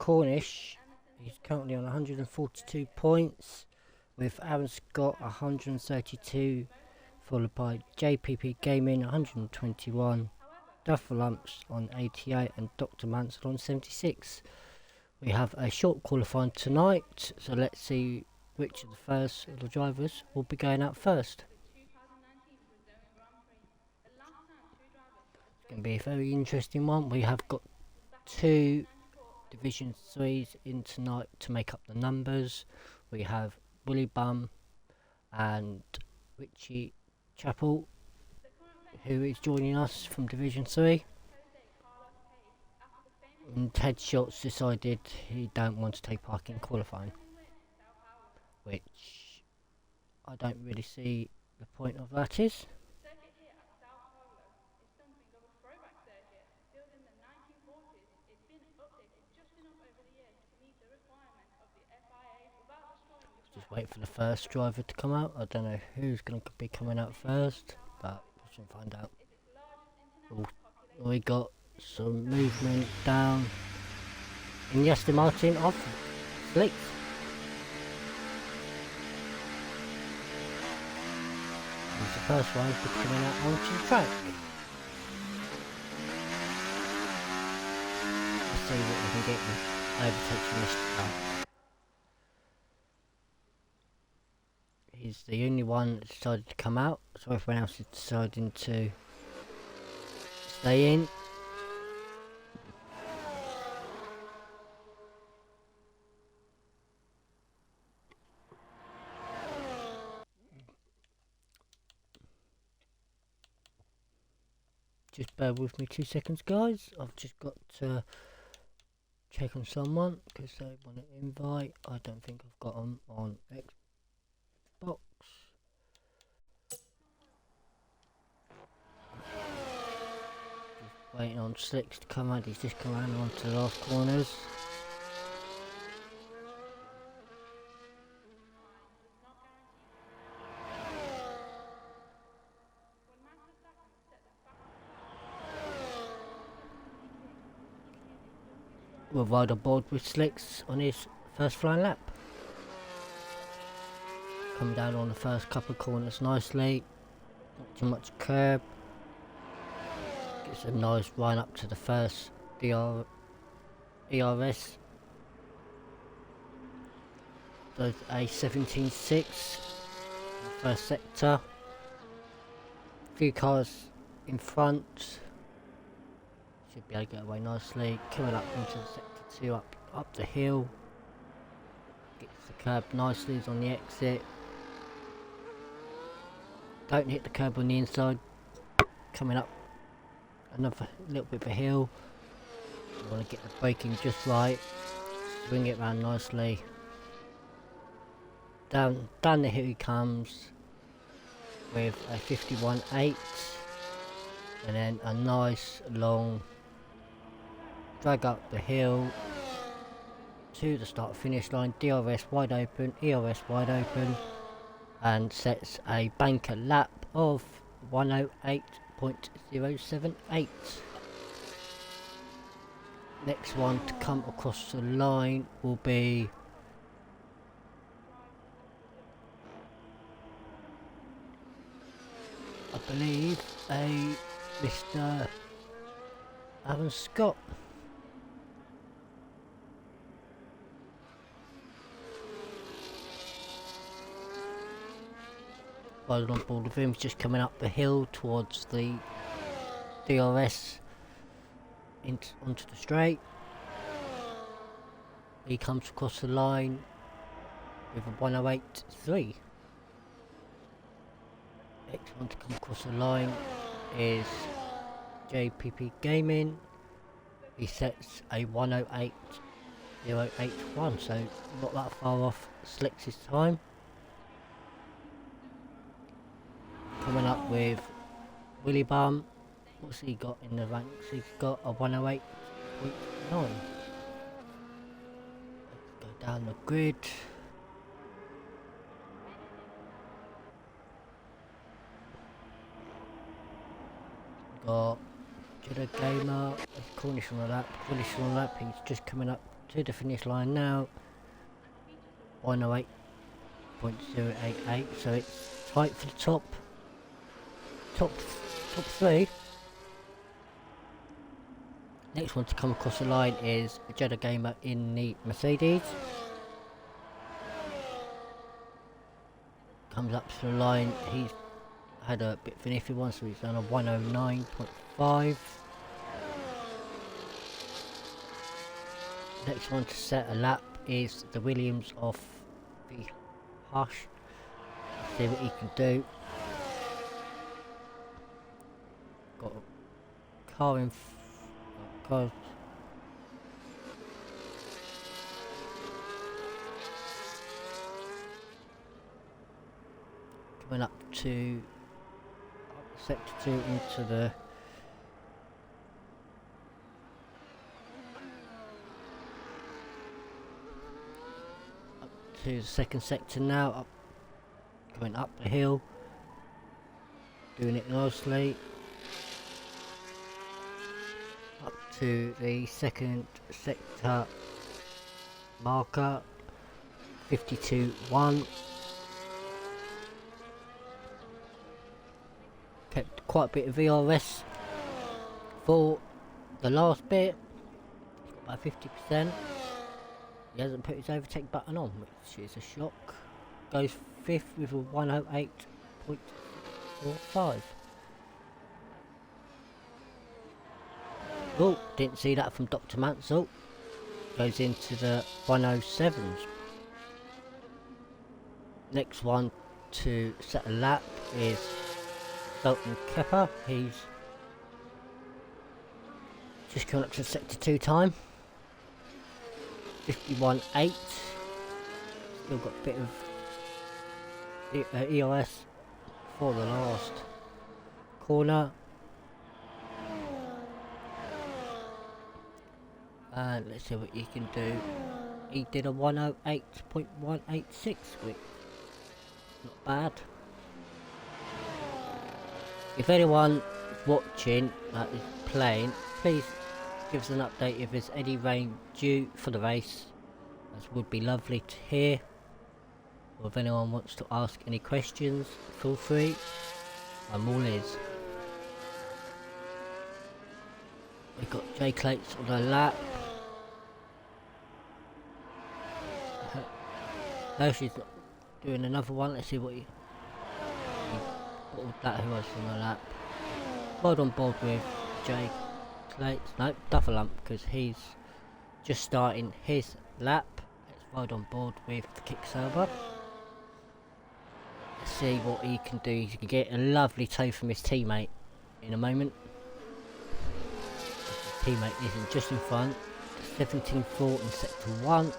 Cornish. He's currently on 142 points, with Aaron Scott 132, followed by JPP Gaming 121, Duffel Lumps on 88 and Dr. Mansell on 76. We have a short qualifying tonight, so let's see which of the first of the drivers will be going out first. It's going to be a very interesting one. We have got two Division 3s in tonight to make up the numbers. We have Willie Bum and Richie Chappell, who is joining us from Division 3. And Ted Schultz decided he don't want to take part in qualifying, which I don't really see the point of that is. Just wait for the first driver to come out. I don't know who's going to be coming out first, but we should find out. We got some movement down in Aston Martin off slicks. It's the first one to coming out onto the track. Let's see what we can get with overtaking this track. He's the only one that decided to come out, so everyone else is deciding to stay in. Just bear with me 2 seconds, guys. I've just got to check on someone because they want to invite. I don't think I've got them on Xbox. Just waiting on Slicks to come out. He's just come around onto the last corners. We'll ride aboard with Slicks on his first flying lap. Come down on the first couple of corners nicely, not too much curb. Gets a nice run up to the first ERS. Does a 17.6 first sector. A few cars in front. Should be able to get away nicely. Coming up into the sector 2 up the hill. Gets the curb nicely, is on the exit. Don't hit the curb on the inside. Coming up another little bit of a hill. You want to get the braking just right. Swing it round nicely. Down the hill he comes with a 51.8. And then a nice long drag up the hill to the start finish line. DRS wide open, ERS wide open, and sets a banker lap of 108.078. Next one to come across the line will be I believe a Mr. Aaron Scott. Riding on board with him, just coming up the hill towards the DRS onto the straight. He comes across the line with a 108.3. Next one to come across the line is JPP Gaming. He sets a 108.081, so not that far off Slicks' time. Coming up with Willie Bum. What's he got in the ranks? He's got a 108.9. Let's go down the grid. Got Jedi Gamer, Cornish on the lap. He's just coming up to the finish line now. 108.088, so it's tight for the top three. Next one to come across the line is Jeddah Gamer in the Mercedes. Comes up to the line, he's had a bit of an iffy one, so he's done a 109.5. Next one to set a lap is the Williams off the Hush. Let's see what he can do. Got a car in car. Coming up to sector 2 into the to the second sector now, going up the hill, doing it nicely, up to the second sector marker, 52.1, kept quite a bit of VRS for the last bit, about 50%. He hasn't put his overtake button on, which is a shock. Goes 5th with a 108.45. Oh, didn't see that from Dr. Mansell. Goes into the 107s. Next one to set a lap is Dalton Kepper. He's just coming up to sector 2 time. 51.8. Still got a bit of EOS for the last corner. And let's see what he can do. He did a 108.186, which not bad. If anyone watching is playing, please give us an update if there's any rain due for the race. That would be lovely to hear. Or if anyone wants to ask any questions, feel free. I'm all ears. We've got Jay Clates on the lap. Hershey's doing another one. Let's see what he got that who else on the lap. Well on board with Jay Clates. No, Duffel Lump, because he's just starting his lap. Let's ride on board with the Kicksaber. Let's see what he can do. He can get a lovely tow from his teammate in a moment. His teammate isn't just in front. 17.4 in sector 1.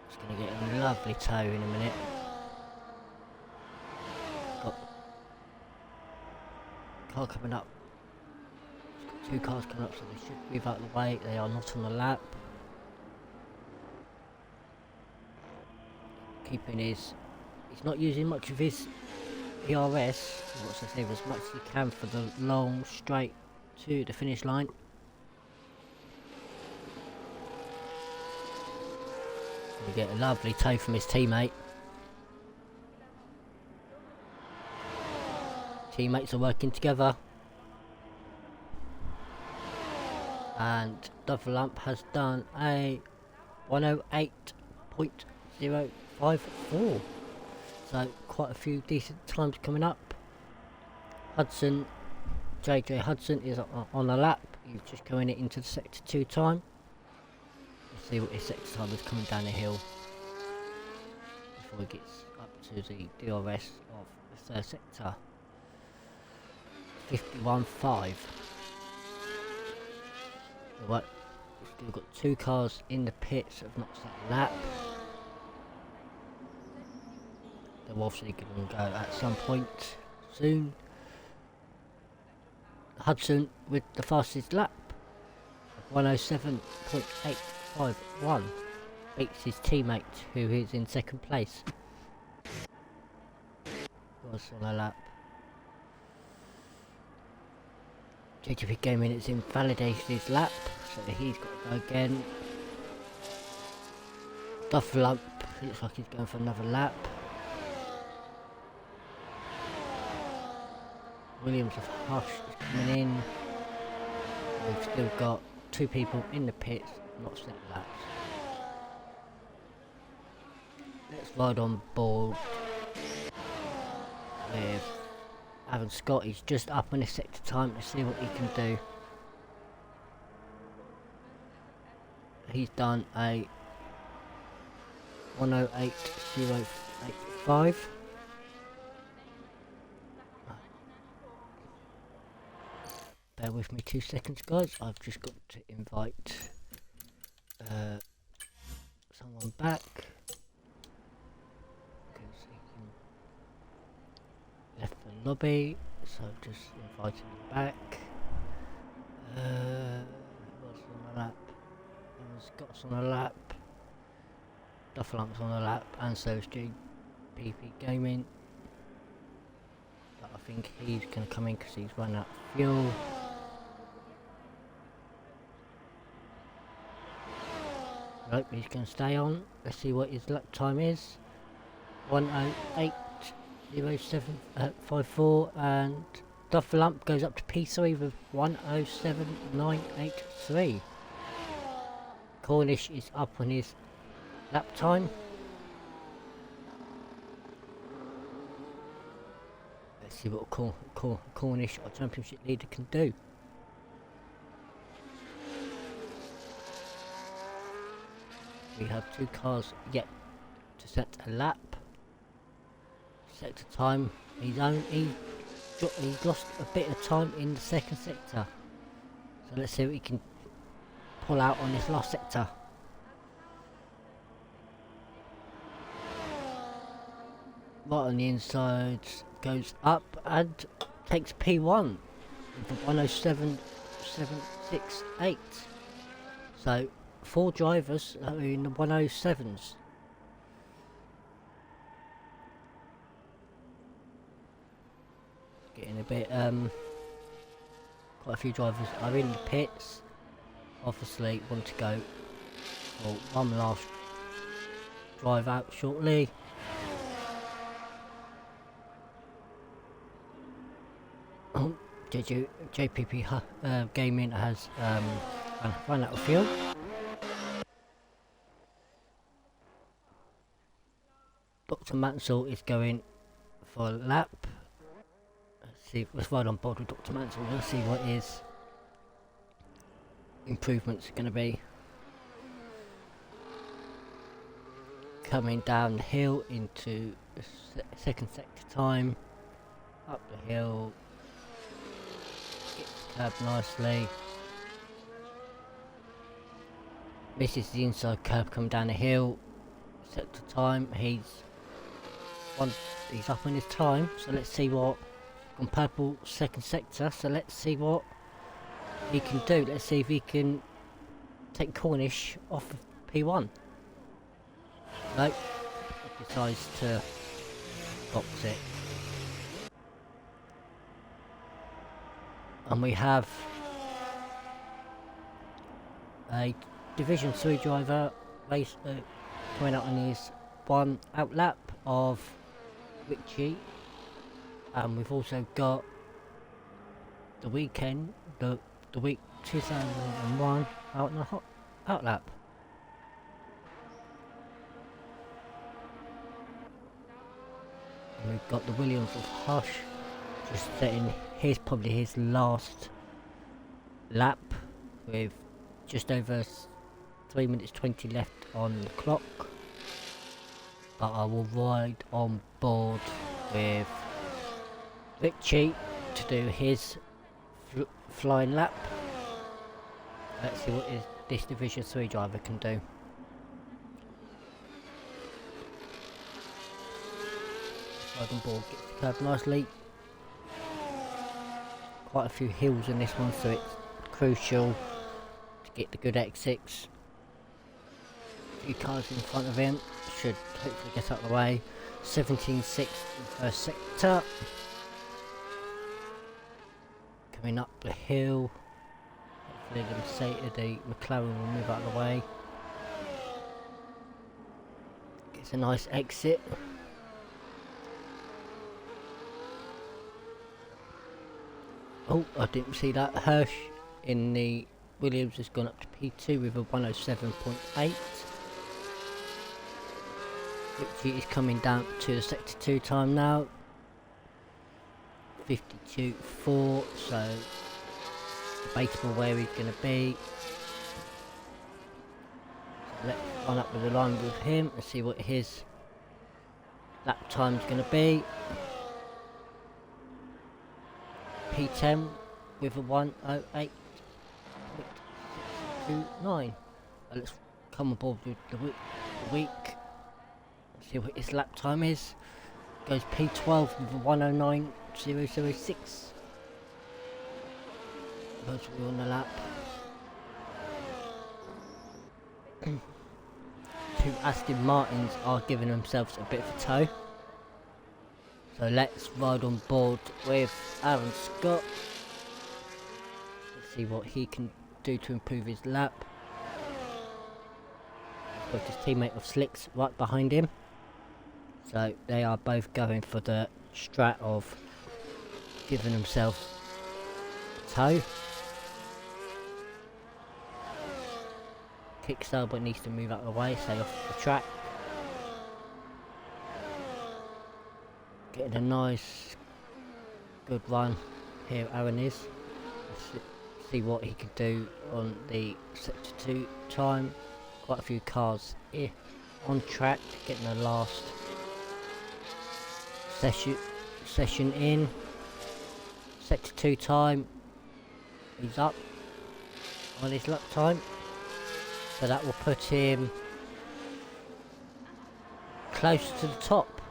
It's going to get a lovely tow in a minute. Got car coming up. It's got 2 cars coming up, so they should move out of the way. They are not on the lap. Keeping his, he's not using much of his ERS. He wants to save as much as he can for the long straight to the finish line. We get a lovely tow from his teammate. Teammates are working together. And Duffel Lump has done a 108.054. So quite a few decent times coming up. Hudson, JJ Hudson is on the lap. He's just going into the sector 2 time. Let's see what his sector time is coming down the hill before he gets up to the DRS of the 3rd sector. 51.5. Right, we've still got 2 cars in the pits that have not set a lap. They're obviously going to go at some point soon. Hudson with the fastest lap, 107.851, beats his teammate who is in 2nd place. Was on a lap. JGP Gaming is invalidated his lap, so he's got to go again. Dufflump looks like he's going for another lap. Williams of Hush is coming in. We've still got 2 people in the pits, not set laps. Let's ride on board with Aaron Scott. He's just up on his sector time to see what he can do. He's done a 108.085. Bear with me 2 seconds, guys. I've just got to invite someone back. Left the lobby, so I've just invited him back. What's on the lap? Scott's on the lap. Dufflump's on the lap, and so is JPP Gaming. But I think he's going to come in because he's run out of fuel. Nope, he's going to stay on. Let's see what his lap time is. 108.0754, and Dufflump goes up to P3 with 107.983. Cornish is up on his lap time. Let's see what Cornish, our championship leader, can do. We have 2 cars yet to set a lap. Sector time, he's lost a bit of time in the second sector. So let's see what he can pull out on this last sector. Right on the inside, goes up and takes P1 with 107.768. So 4 drivers are in the 107s. Getting a bit, quite a few drivers are in the pits. Obviously want to go for one last drive out shortly. JPP Gaming has run out of fuel. Dr. Mansell is going for a lap. Let's ride on board with Dr. Mansell. Let's see what his improvements are going to be. Coming down the hill into the second sector time. Up the hill. Gets the curb nicely. Misses the inside curb coming down the hill. Sector time. He's up on his time. So let's see what on purple second sector. So let's see what he can do. Let's see if he can take Cornish off of P1. Nope. He decides to box it. And we have a Division 3 driver coming out on his 1 out lap of Richie. And we've also got the weekend, the week 2001 out in the out lap. And we've got the Williams of Hush just setting probably his last lap with just over 3 minutes 20 left on the clock. But I will ride on board with Richie to do his flying lap. Let's see what this Division 3 driver can do. Ride on board, gets the curb nicely. Quite a few hills in this one, so it's crucial to get the good exits. A few cars in front of him should hopefully get out of the way. 17.6 in first sector. coming up the hill. Hopefully the McLaren will move out of the way. Gets a nice exit. Oh, I didn't see that. Hirsch in the Williams has gone up to P2 with a 107.8. Richie is coming down to the sector 2 time now. 52.4, so debatable where he's going to be. So let's run up with the line with him and see what his lap time's going to be. P10 with a 108.629. Let's come aboard with the week. See what his lap time is. Goes P12 with a 109.006. Virtually on the lap. Two Aston Martins are giving themselves a bit of a tow. So let's ride on board with Aaron Scott. Let's see what he can do to improve his lap. Got his teammate of Slicks right behind him. So they are both going for the strat of giving themselves a tow. Kickstart but needs to move out of the way, stay off the track. Getting a nice good run here Aaron is. Let's see what he can do on the sector 2 time. Quite a few cars here on track, getting the last session in. Sector 2 time, he's up on his lap time, so that will put him close to the top.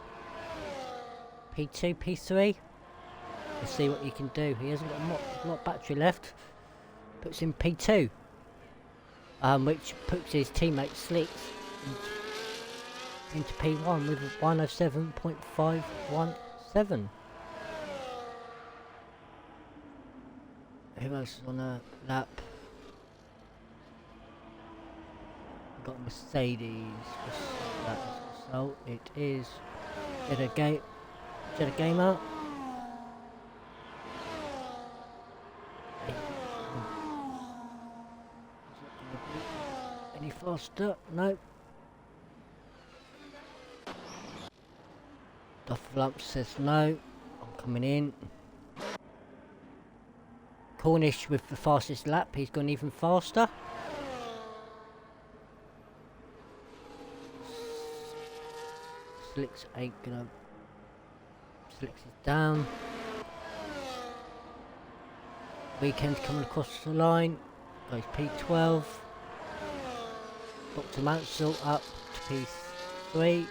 P2, P3. Let's see what he can do. He hasn't got a lot of battery left. Puts him P2, which puts his teammate Slicks into P1 with a 107.517. Who else is on a lap? We've got Mercedes. So it is Jeddah Gamer. Any faster? No. Dufflump says no. I'm coming in. Cornish with the fastest lap. He's gone even faster. Slicks ain't gonna. Slicks is down. Weekend's coming across the line. Goes P12. Dr. Mansell up to P3.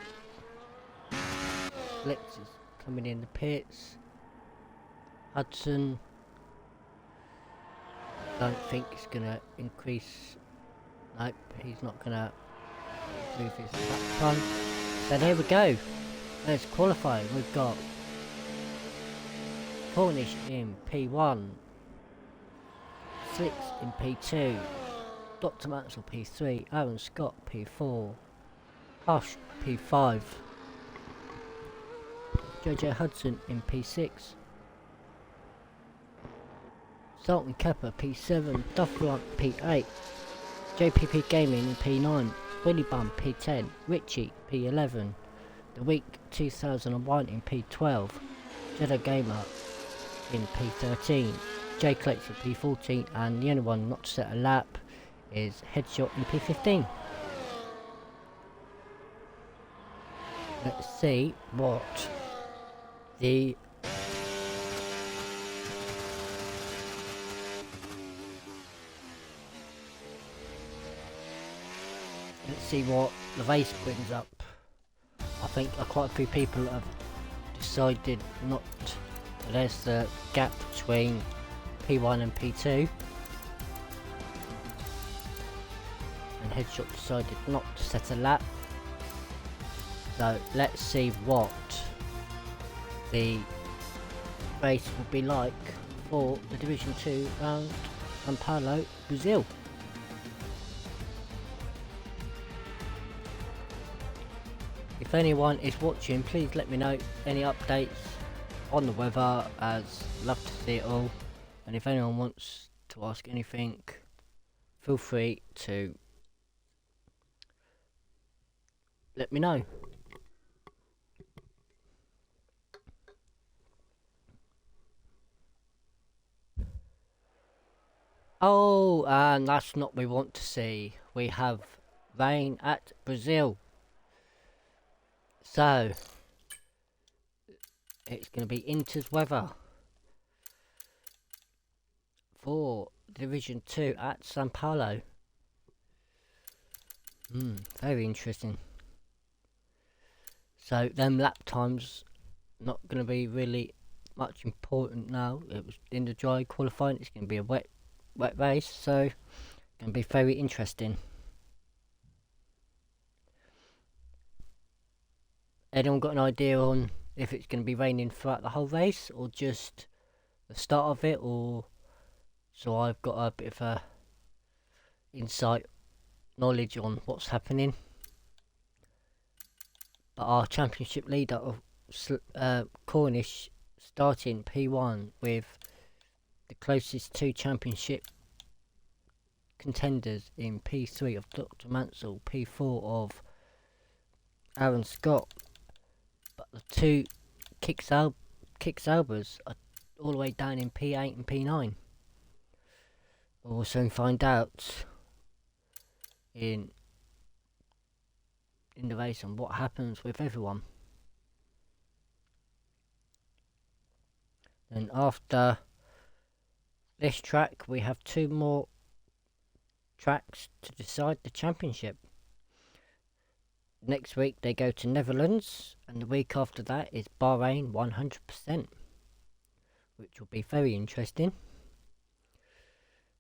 Slicks is coming in the pits. Hudson. Don't think it's gonna increase. Nope, he's not gonna move his lap time. So there we go. Let's qualify. We've got Cornish in P1, Slicks in P2, Dr. Mansell P3, Aaron Scott P4, Hush P5, JJ Hudson in P6, Sultan Kepper P7, Dufflump P8, JPP Gaming in P9, Willy Bum P10, Richie P11, The Week 2001 in P12, Jeddah Gamer in P13, J Clayton P14, and the only one not to set a lap is Headshot in P15. Let's see what the race brings up. I think quite a few people have decided not. There's the gap between P1 and P2, and Headshot decided not to set a lap. So let's see what the race will be like for the Division 2 round São Paulo, Brazil. If anyone is watching, please let me know any updates on the weather, as love to see it all. And if anyone wants to ask anything, feel free to let me know. Oh, and that's not what we want to see. We have rain at Brazil. So, it's going to be Inter's weather for Division 2 at São Paulo. Very interesting. So, them lap times not going to be really much important now. It was in the dry qualifying. It's going to be a wet race, so it's going to be very interesting. Anyone got an idea on if it's going to be raining throughout the whole race or just the start of it? Or so I've got a bit of a insight knowledge on what's happening. But our championship leader of Cornish starting P1 with the closest two championship contenders in P3 of Dr. Mansell, P4 of Aaron Scott. But the two Kick-Saubers are all the way down in P8 and P9. We'll soon find out in the race and what happens with everyone. Then after this track, we have two more tracks to decide the championship. Next week they go to Netherlands, and the week after that is Bahrain 100%, which will be very interesting,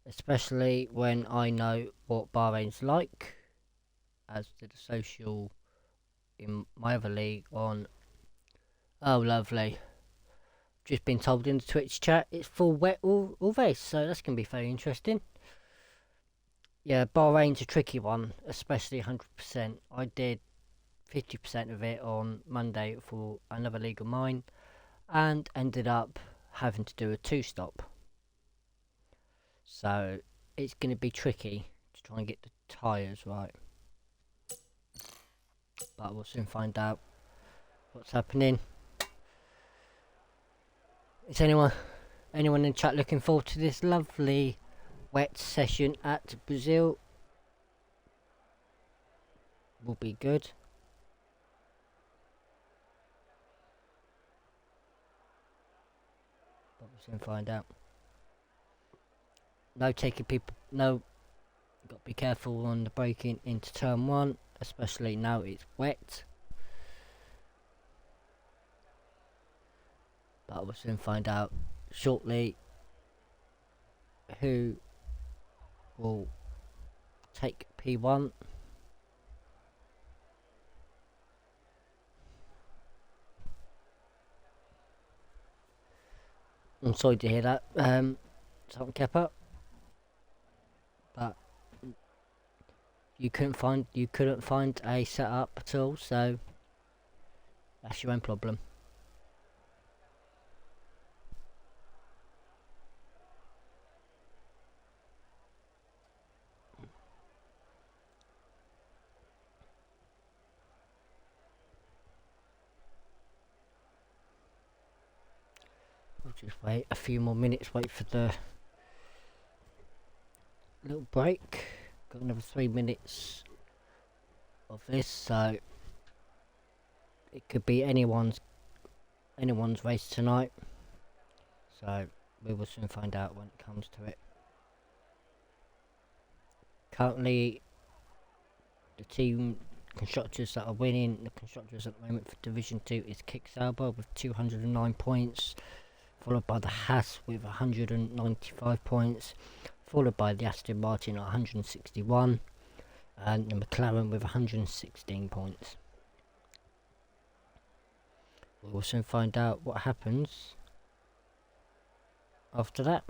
especially when I know what Bahrain's like, as did a social in my other league on. Oh, lovely. Just been told in the Twitch chat it's full wet all race, so that's going to be very interesting. Yeah, Bahrain's a tricky one, especially 100%. I did 50% of it on Monday for another league of mine, and ended up having to do a 2-stop. So it's going to be tricky to try and get the tyres right. But we'll soon find out what's happening. Is anyone in chat looking forward to this lovely wet session at Brazil? Will be good. But we'll soon find out. No taking people. No, got to be careful on the braking into turn 1, especially now it's wet. But we'll soon find out shortly who will take P1. I'm sorry to hear that, Sultan Kepa, but you couldn't find a setup at all, so that's your own problem. We'll just wait a few more minutes, wait for the little break. Got another 3 minutes of this, so it could be anyone's race tonight. So we will soon find out when it comes to it. Currently, the team constructors that are winning the constructors at the moment for Division 2 is Kick-Sauber with 209 points, followed by the Haas with 195 points, followed by the Aston Martin at 161, and the McLaren with 116 points. We will soon find out what happens after that.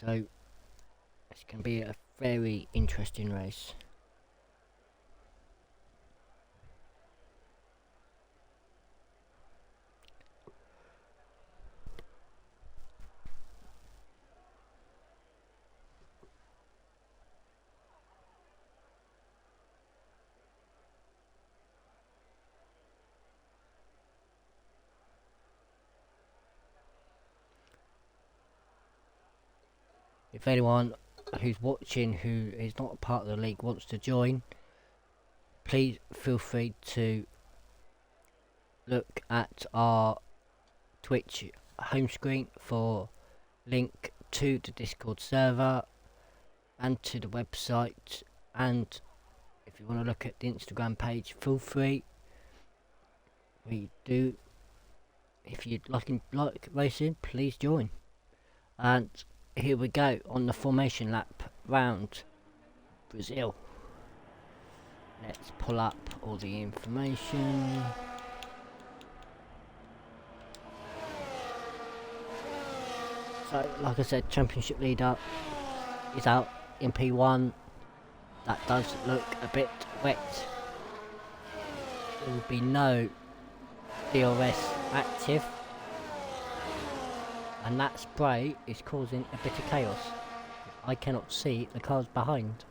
So it's going to be a very interesting race. If anyone who's watching who is not a part of the league wants to join, please feel free to look at our Twitch home screen for link to the Discord server and to the website, and if you want to look at the Instagram page, feel free. We do, if you'd like racing, please join. And here we go on the formation lap round Brazil. Let's pull up all the information. So, like I said, championship leader is out in P1. That does look a bit wet. There will be no DRS active, and that spray is causing a bit of chaos. I cannot see the cars behind,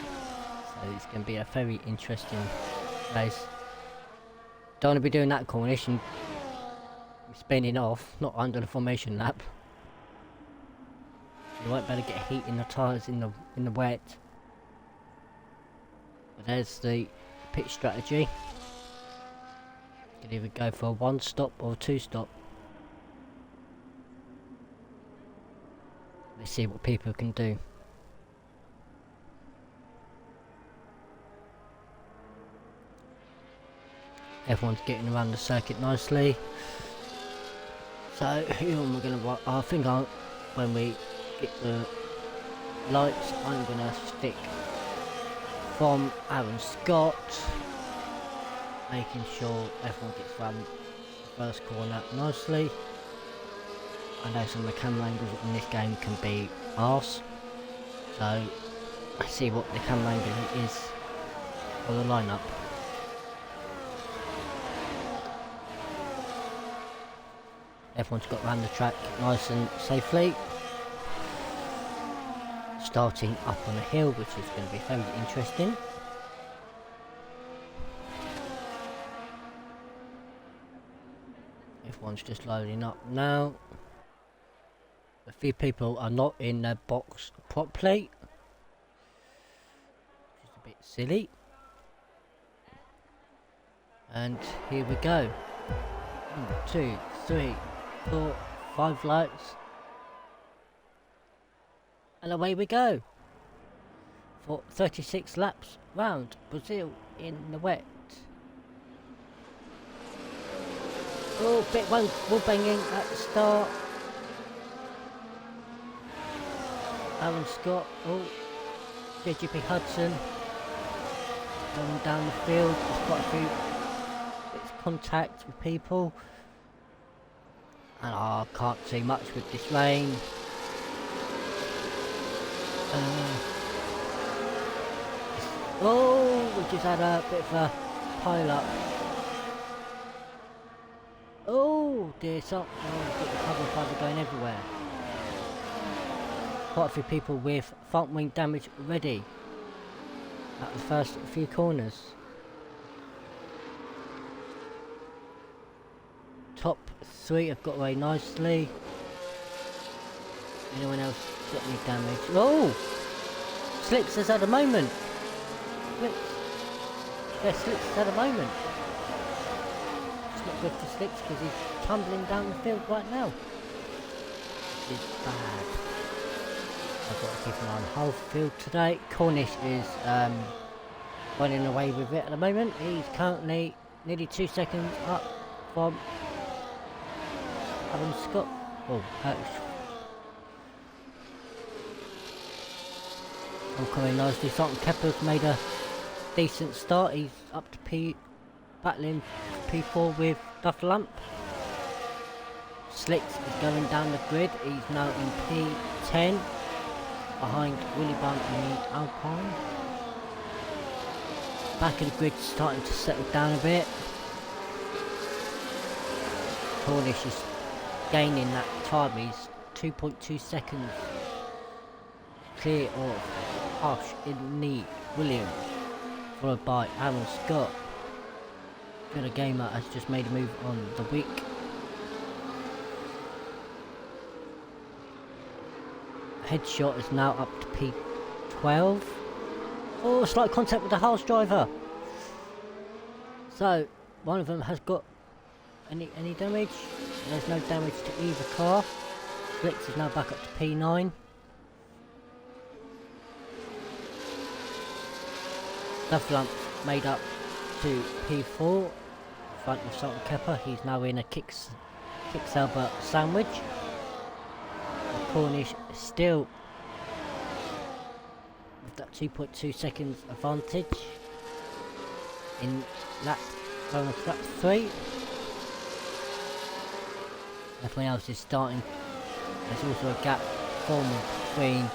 so it's going to be a very interesting race. Don't want to be doing that cornish and spinning off, not under the formation lap. You won't be able to get heat in the tyres in the wet. But there's the pit strategy. You can either go for a 1 stop or a 2 stop. Let's see what people can do. Everyone's getting around the circuit nicely. So who am I going to? I think when we get the lights, I'm going to stick from Aaron Scott, making sure everyone gets around the first corner nicely. I know some of the camera angles in this game can be arse, so let's see what the camera angle is for the lineup. Everyone's got around the track nice and safely. Starting up on a hill, which is going to be very interesting. Everyone's just loading up now. A few people are not in their box properly, which is a bit silly. And here we go. 1, 2, 3, 4, 5 lights. And away we go. For 36 laps round Brazil in the wet. Oh, bit one wall banging at the start. Aaron Scott, oh, JGP Hudson going down the field. There's quite a few bits of contact with people, and I can't see much with this rain. Oh, we just had a bit of a pile up. Oh dear, got the carbon fibre going everywhere. Quite a few people with front wing damage already at the first few corners. Top 3 have got away nicely. Anyone else got any damage? Oh! Slicks has had a moment. Slicks has had a moment. It's not good for Slicks because he's tumbling down the field right now. It's bad. I've got to keep an eye on whole field today. Cornish is running away with it at the moment. He's currently nearly 2 seconds up from Aaron Scott. Oh, all coming nicely. Sultan Kepler's made a decent start. He's up to battling P4 with Duff Lump. Slicks is going down the grid. He's now in P10 behind Willy Bum in the Alpine. Back of the grid starting to settle down a bit. Cornish is gaining that time. He's 2.2 seconds clear of Hush in the Williams, followed by Aaron Scott. The gamer has just made a move on the week. Headshot is now up to P12. Oh, slight contact with the Haas driver. So one of them has got any damage. There's no damage to either car. Flicks is now back up to P9. Dufflamp made up to P4. Front of Salt and Kepper. He's now in a Kick-Sauber sandwich. And Cornish is still with that 2.2 seconds advantage in lap 3. Everyone else is starting. There's also a gap forming between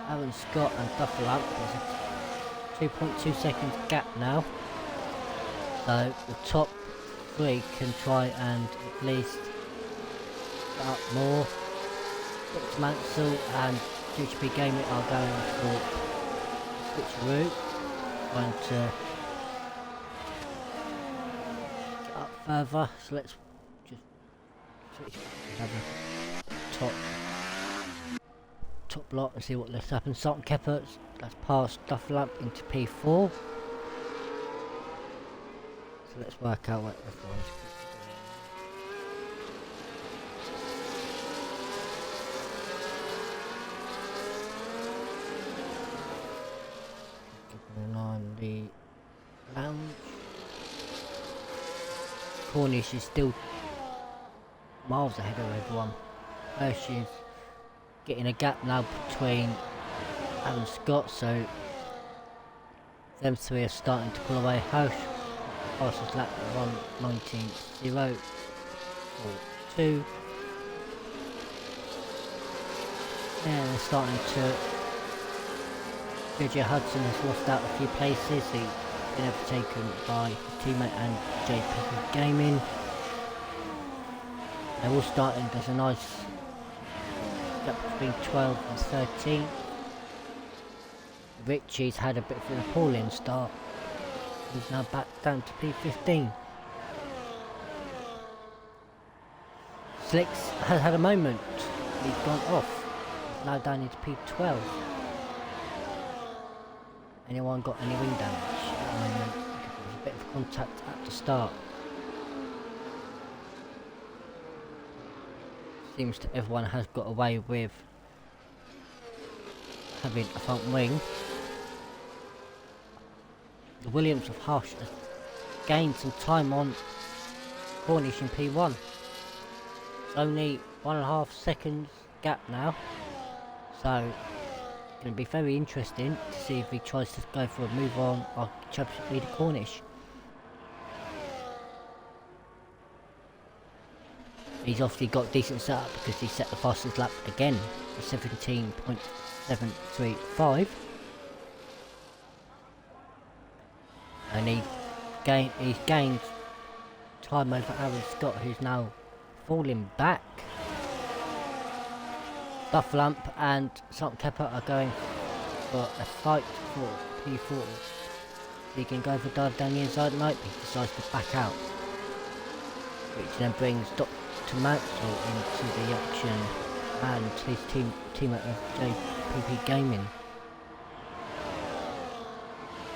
Aaron Scott and Dufflamp. There's a 2.2 seconds gap now. So the top 3 can try and at least get up more. Dr. Mansell and GHP Gaming are going for switch route, trying to get up further. So let's just switch have a top lot and see what let's happen. Salt and Kepper, that's past Dufflamp into P4. So let's work out what everyone's doing. On the lounge. Cornish is still miles ahead of everyone. She's getting a gap now between Aaron Scott, so them 3 are starting to pull away. House fastest lap 1:19.042. Yeah, they're starting to. JJ Hudson has lost out a few places. He's been overtaken by his teammate and JP Gaming. They're all starting. There's a nice gap between 12 and 13. Richie's had a bit of an appalling start. He's now back down to P15. Slicks has had a moment. He's gone off. He's now down into P12. Anyone got any wing damage at the moment? There's a bit of contact at the start. Seems that everyone has got away with having a front wing. The Williams of Hush has gained some time on Cornish in P1. It's only 1.5 seconds gap now, so it's going to be very interesting to see if he tries to go for a move on or championship leader Cornish. He's obviously got decent setup because he set the fastest lap again for 17.735. And he's gained time over Aaron Scott, who's now falling back. Dufflamp and Salt and Kepper are going for a fight for P4. He can go for dive down the inside, might he decides to back out, which then brings Dr. Mansell into the action and his teammate of JPP Gaming.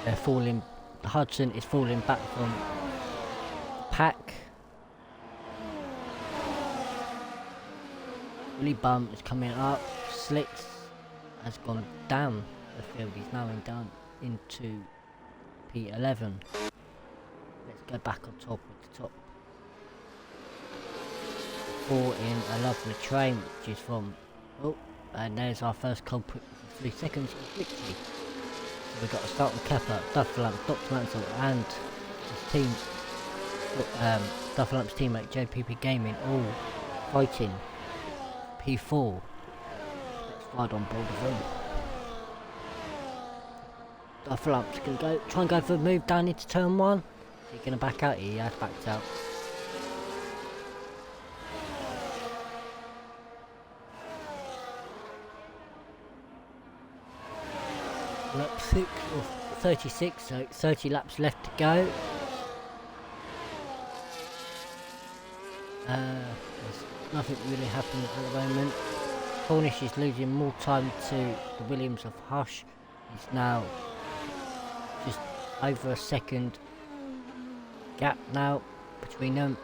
They're falling. Hudson is falling back from the pack. Willy Bum is coming up. Slicks has gone down the field. He's now down into P11. Let's go back on top with the top 4 in a lovely train, which is from. Oh, and there's our first culprit for 3 seconds of victory. We've got to start with Kepper, Dufflamp, Dr. Mansell and his team Dufflump's teammate JPP Gaming all fighting P4. Let's ride on board of them. Dufflump's gonna go try and go for a move down into turn 1. Is he gonna back out? He has backed out. Lap 6 or 36, so 30 laps left to go. There's nothing really happening at the moment. Cornish is losing more time to the Williams of Hush. He's now just over a second gap now between them.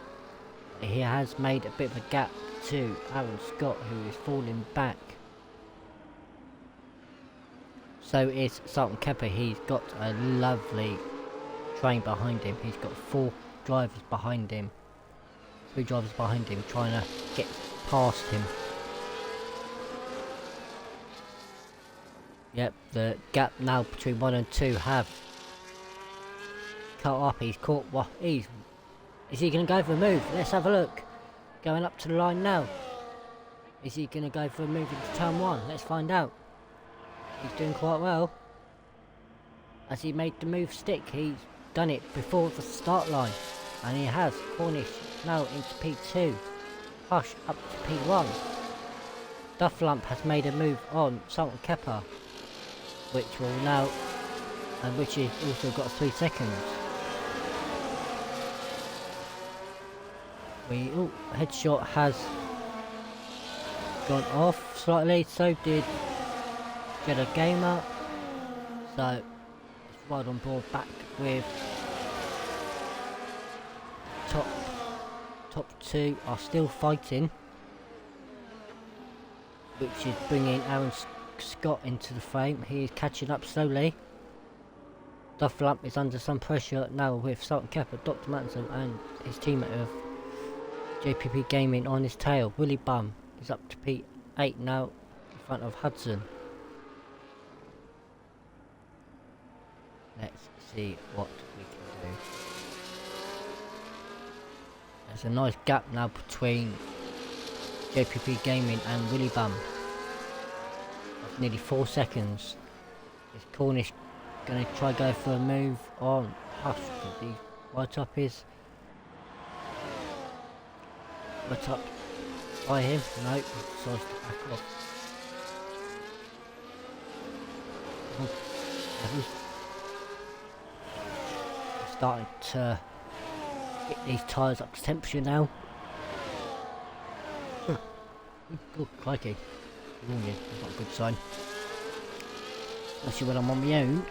He has made a bit of a gap to Aaron Scott, who is falling back. So is Sultan Kepper. He's got a lovely train behind him. He's got 4 drivers behind him. 3 drivers behind him trying to get past him. Yep, the gap now between 1 and 2 have cut up. He's caught. What? Is he going to go for a move? Let's have a look. Going up to the line now. Is he going to go for a move into turn 1? Let's find out. He's doing quite well. Has he made the move stick? He's done it before the start line. And he has. Cornish now into P2. Hush up to P1. Dufflump has made a move on Sultan Kepper, which will now, and which has also got 3 seconds. Headshot has gone off slightly, so did Jedi Gamer. So let's ride on board back with top 2 are still fighting, which is bringing Aaron Scott into the frame. He is catching up slowly. Dufflump is under some pressure now with Sultan Kepper, Dr. Manson and his teammate of JPP Gaming on his tail. Willy Bum is up to P8 now in front of Hudson. Let's see what we can do. There's a nice gap now between JPP Gaming and Willy Bum. That's nearly 4 seconds. Is Cornish going to try go for a move on Hush? The right up is right up by him. No, he decides to back off. Starting to get these tyres up to temperature now. Oh, crikey. Warning, that's not a good sign. Especially when I'm on my own.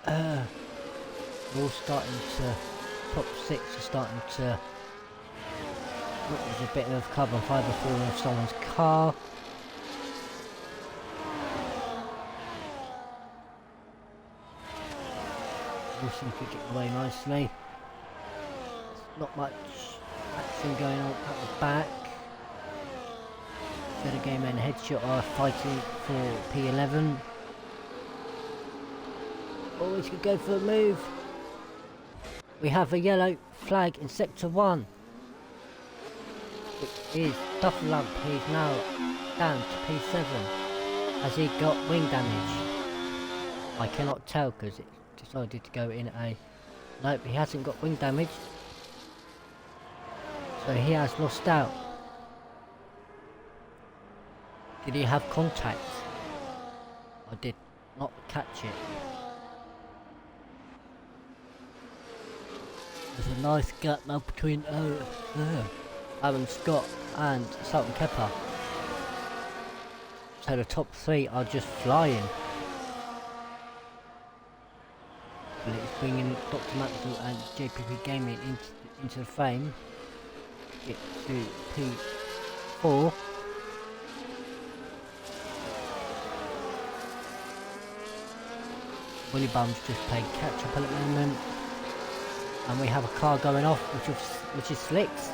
We're all starting to, top 6 are starting to, look, there's a bit of carbon fibre falling off someone's car. All seem to be getting away nicely. There's not much action going on at the back. Jedi Gamer and Headshot are fighting for P11. Oh, he's going to go for a move. We have a yellow flag in Sector 1. It is Dufflump. He's now down to P7. Has he got wing damage? I cannot tell because it decided to go in a... Nope, he hasn't got wing damage. So he has lost out. Did he have contact? I did not catch it. There's a nice gap now between Aaron Scott and Sultan Kepper. So the top 3 are just flying. But it's bringing Dr. Maxwell and JPP Gaming into the frame. Get to P4. Willy Bum's just playing catch up at the moment. And we have a car going off, which is Slicks.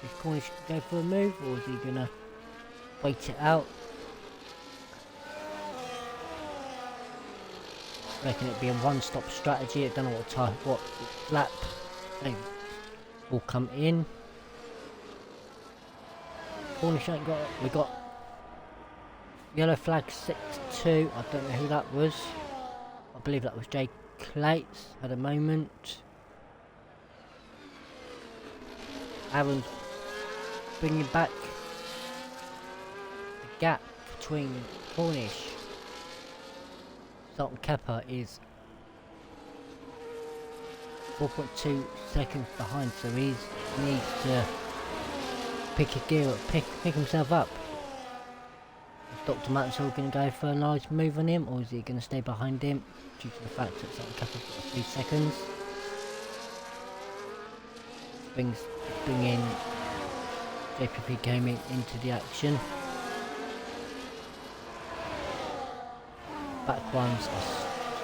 Is Cornish going to go for a move, or is he gonna wait it out. Reckon it'd be a one-stop strategy. I don't know what lap they will come in. Cornish ain't got. We got yellow flag 6-2. I don't know who that was. I believe that was Jay Clates at the moment. Aaron's bringing back the gap between Cornish. Sultan Kepa is 4.2 seconds behind, so he needs to pick himself up. Is Dr. Mansell going to go for a nice move on him, or is he going to stay behind him due to the fact that Sultan Kepa's got 3 seconds? Bring in JPP Gaming into the action. Back ones are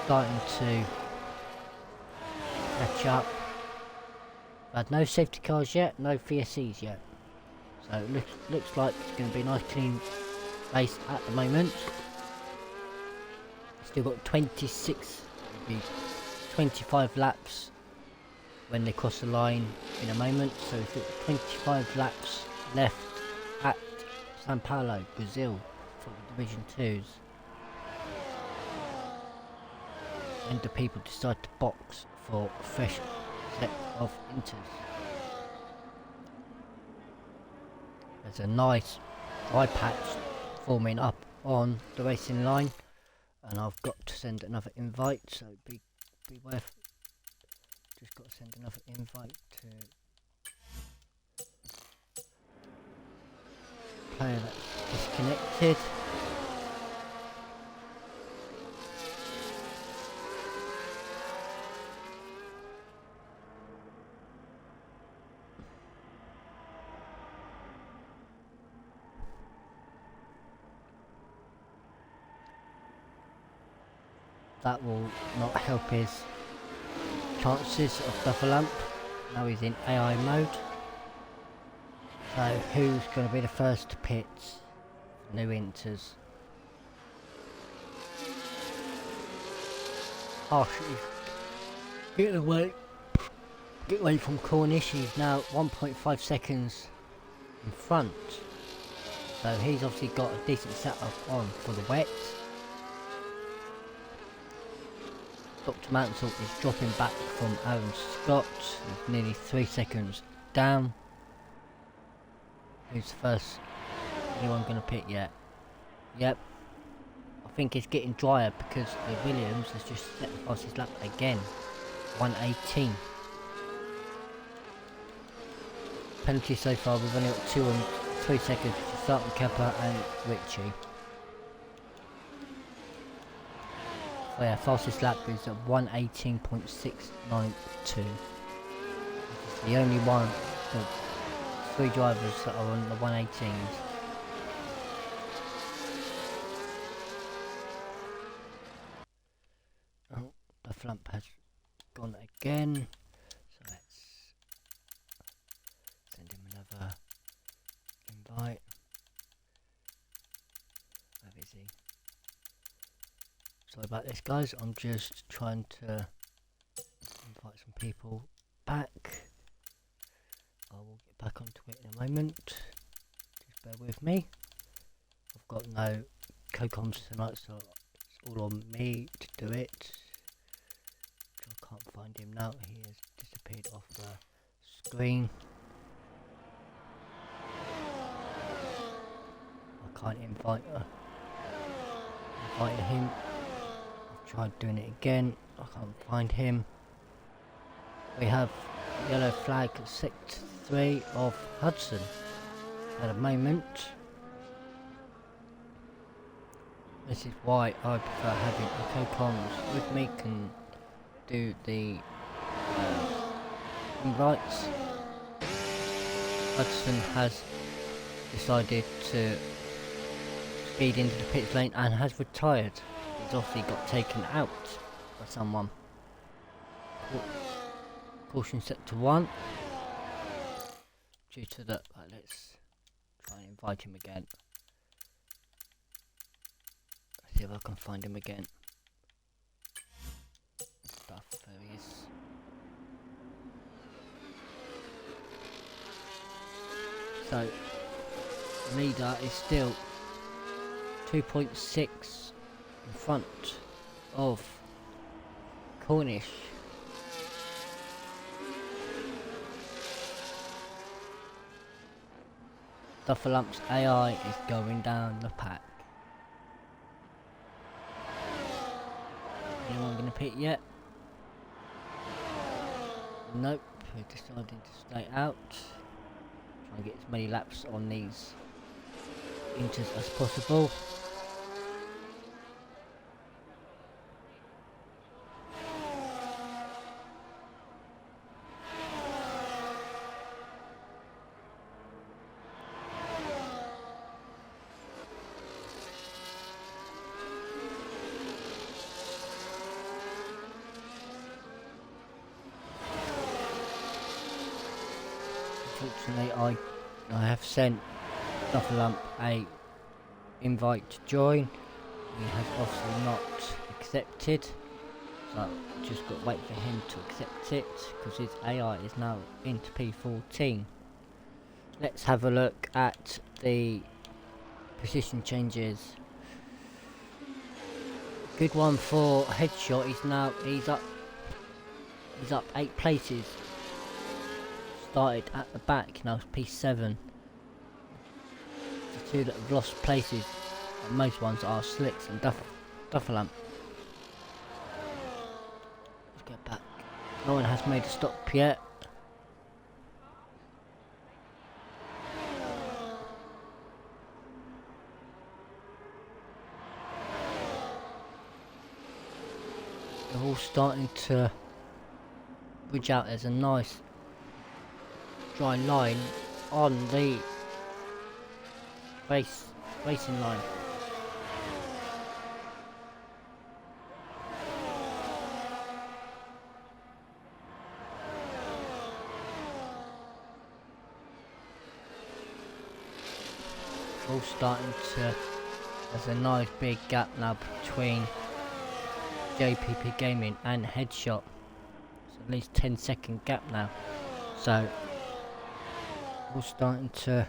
starting to catch up. We've had no safety cars yet, no VSCs yet. So it looks like it's going to be a nice clean race at the moment. Still got 25 laps when they cross the line in a moment. So we've got 25 laps left at Sao Paulo, Brazil for the Division 2s. And the people decide to box for a fresh set of inters. There's a nice dry patch forming up on the racing line, and I've got to send another invite, so be worth. Just got to send another invite to player that's disconnected. That will not help his chances of double lamp. Now he's in AI mode. So who's going to be the first to pit? New inters. Harsh is getting away from Cornish. He's now 1.5 seconds in front. So he's obviously got a decent setup on for the wet. Dr. Mansell is dropping back from Aaron Scott. He's nearly 3 seconds down. Who's first? Anyone going to pit yet? Yep. I think it's getting drier because the Williams has just set the fastest lap again. 1:18. Penalty so far, we've only got 2 and 3 seconds, which is Sultan Kepa and Richie. Oh yeah, fastest lap is at 1:18.692. This is the only one, 3 drivers that are on the 1:18s. Oh, the flump has gone again. So let's send him another invite. Where is he? Sorry about this, guys. I'm just trying to invite some people back. I will get back onto it in a moment. Just bear with me. I've got no co-coms tonight, so it's all on me to do it. I can't find him now. He has disappeared off the screen. I can't invite him. Tried doing it again. I can't find him. We have yellow flag 6-3 of Hudson at the moment. This is why I prefer having a co-coms with me, can do the invites. Hudson has decided to speed into the pit lane and has retired. He's obviously got taken out by someone. Caution set to 1. Due to the... Right, let's try and invite him again. See if I can find him again. Stuff, there he is. So, leader is still 2.6 in front of Cornish. Dufferlump's AI is going down the pack. Anyone gonna pit yet? Nope, we're deciding to stay out. Try and get as many laps on these inters as possible. Unfortunately, I have sent Dufferlump a invite to join. He has obviously not accepted, so just got to wait for him to accept it because his AI is now into P14. Let's have a look at the position changes. Good one for Headshot. He's up 8 places. Started at the back, now it's P7. The two that have lost places, and most ones are Slicks and Dufferlamp. Let's get back. No one has made a stop yet. They're all starting to bridge out. There's a nice dry line on the racing line. All starting to, there's a nice big gap now between JPP Gaming and Headshot. It's at least 10-second gap now. So all starting to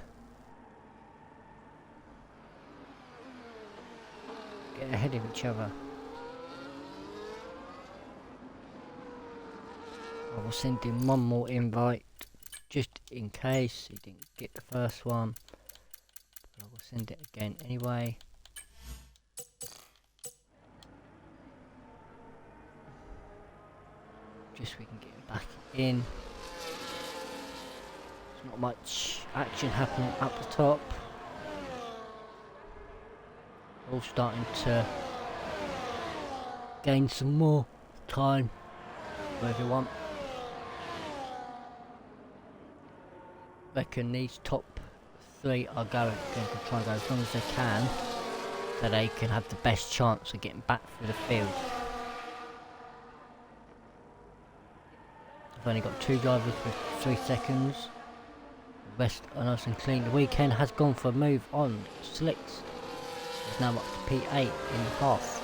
get ahead of each other. I will send him one more invite just in case he didn't get the first one. But I will send it again anyway. Just so we can get him back in. Not much action happening up the top. All starting to gain some more time for everyone. Reckon these top 3 are going to try and go as long as they can, so they can have the best chance of getting back through the field. I've only got 2 drivers with 3 seconds. Rest are nice and clean. The weekend has gone for a move on Slicks. It's now up to P8 in the half.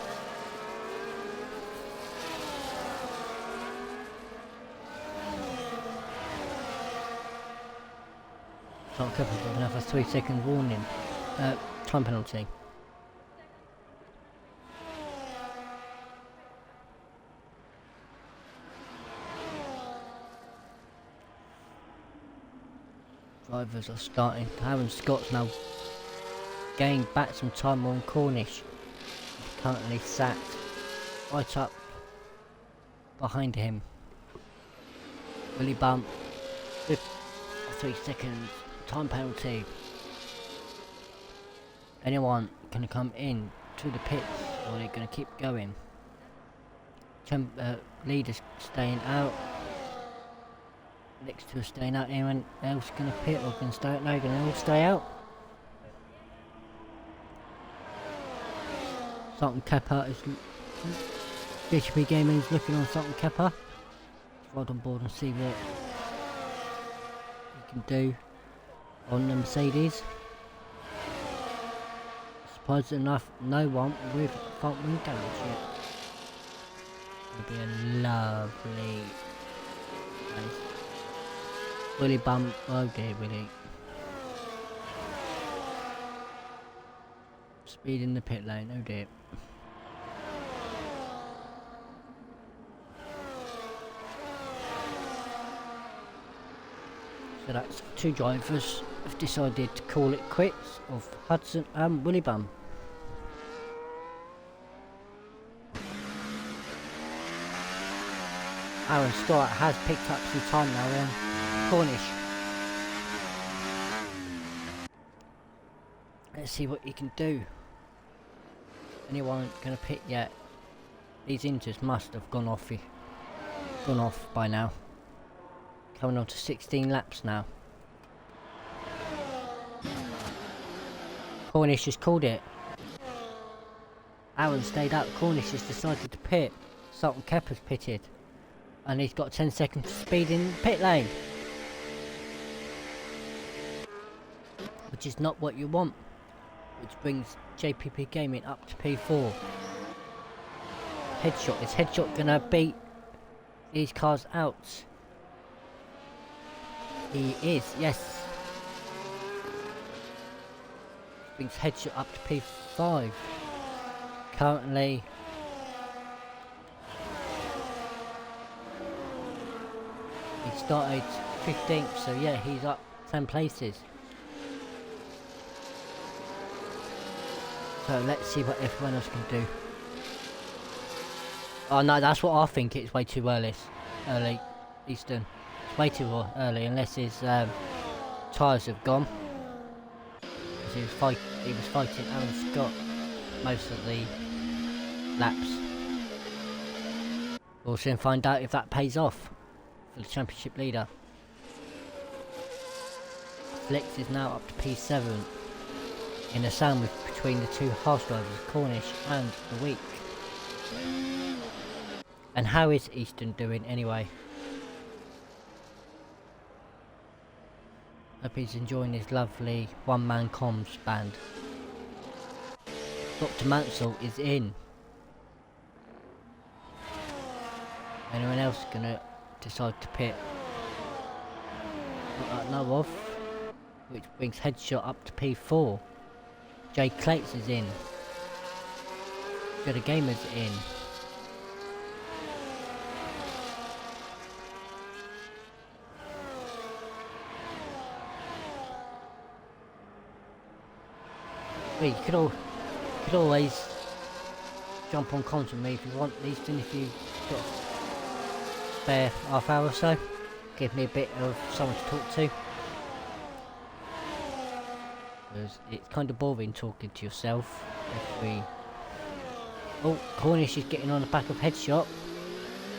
Can't cover with another 3-second warning. Time penalty. Drivers are starting. Aaron Scott's now gained back some time on Cornish. He's currently sat right up behind him. Willy bump. 3 seconds. Time penalty. Anyone gonna come in to the pits, or they're gonna keep going? Leaders staying out. Next to us staying out. Anyone else gonna pit or gonna stay out? No, gonna all stay out. Sultan Kepper is JTP Gaming is looking on Sultan Kepper. Let's ride on board and see what he can do on the Mercedes. Surprisingly enough, no one with front wing damage yet. It'll be a lovely place. Willy bump, oh dear Willy. Speed in the pit lane, oh dear. So that's two drivers have decided to call it quits of Hudson and Willy Bum. Aaron Scott has picked up some time now on Cornish. Let's see what he can do. Anyone gonna pit yet? These inters must have gone off by now. Coming on to 16 laps now. Cornish has called it. Aaron stayed out. Cornish has decided to pit. Sultan Kepper's pitted. And he's got 10 seconds to speed in the pit lane. Which is not what you want. Which brings JPP Gaming up to P4. Headshot. Is Headshot gonna beat these cars out? He is, yes. Brings Headshot up to P5. Currently he started 15th, so yeah, he's up 10 places. So let's see what everyone else can do. Oh no, that's what I think. It's way too early Eastern. It's way too early unless his tyres have gone. Because he was fighting Aaron Scott most of the laps. We'll soon find out if that pays off for the championship leader. Flex is now up to P7 in a sandwich between the two harsh drivers, Cornish and the Week. And how is Easton doing anyway? Hope he's enjoying his lovely one-man comms band. Dr. Mansell is in. Anyone else gonna decide to pit? Not that I know of. Which brings Headshot up to P4. Jay Clates is in. Got a Gamer's in. Well, you could always jump on comms with me if you want, Easton, if you've got a spare half hour or so. Give me a bit of someone to talk to. Because it's kind of boring talking to yourself if we... Oh, Cornish is getting on the back of Headshot.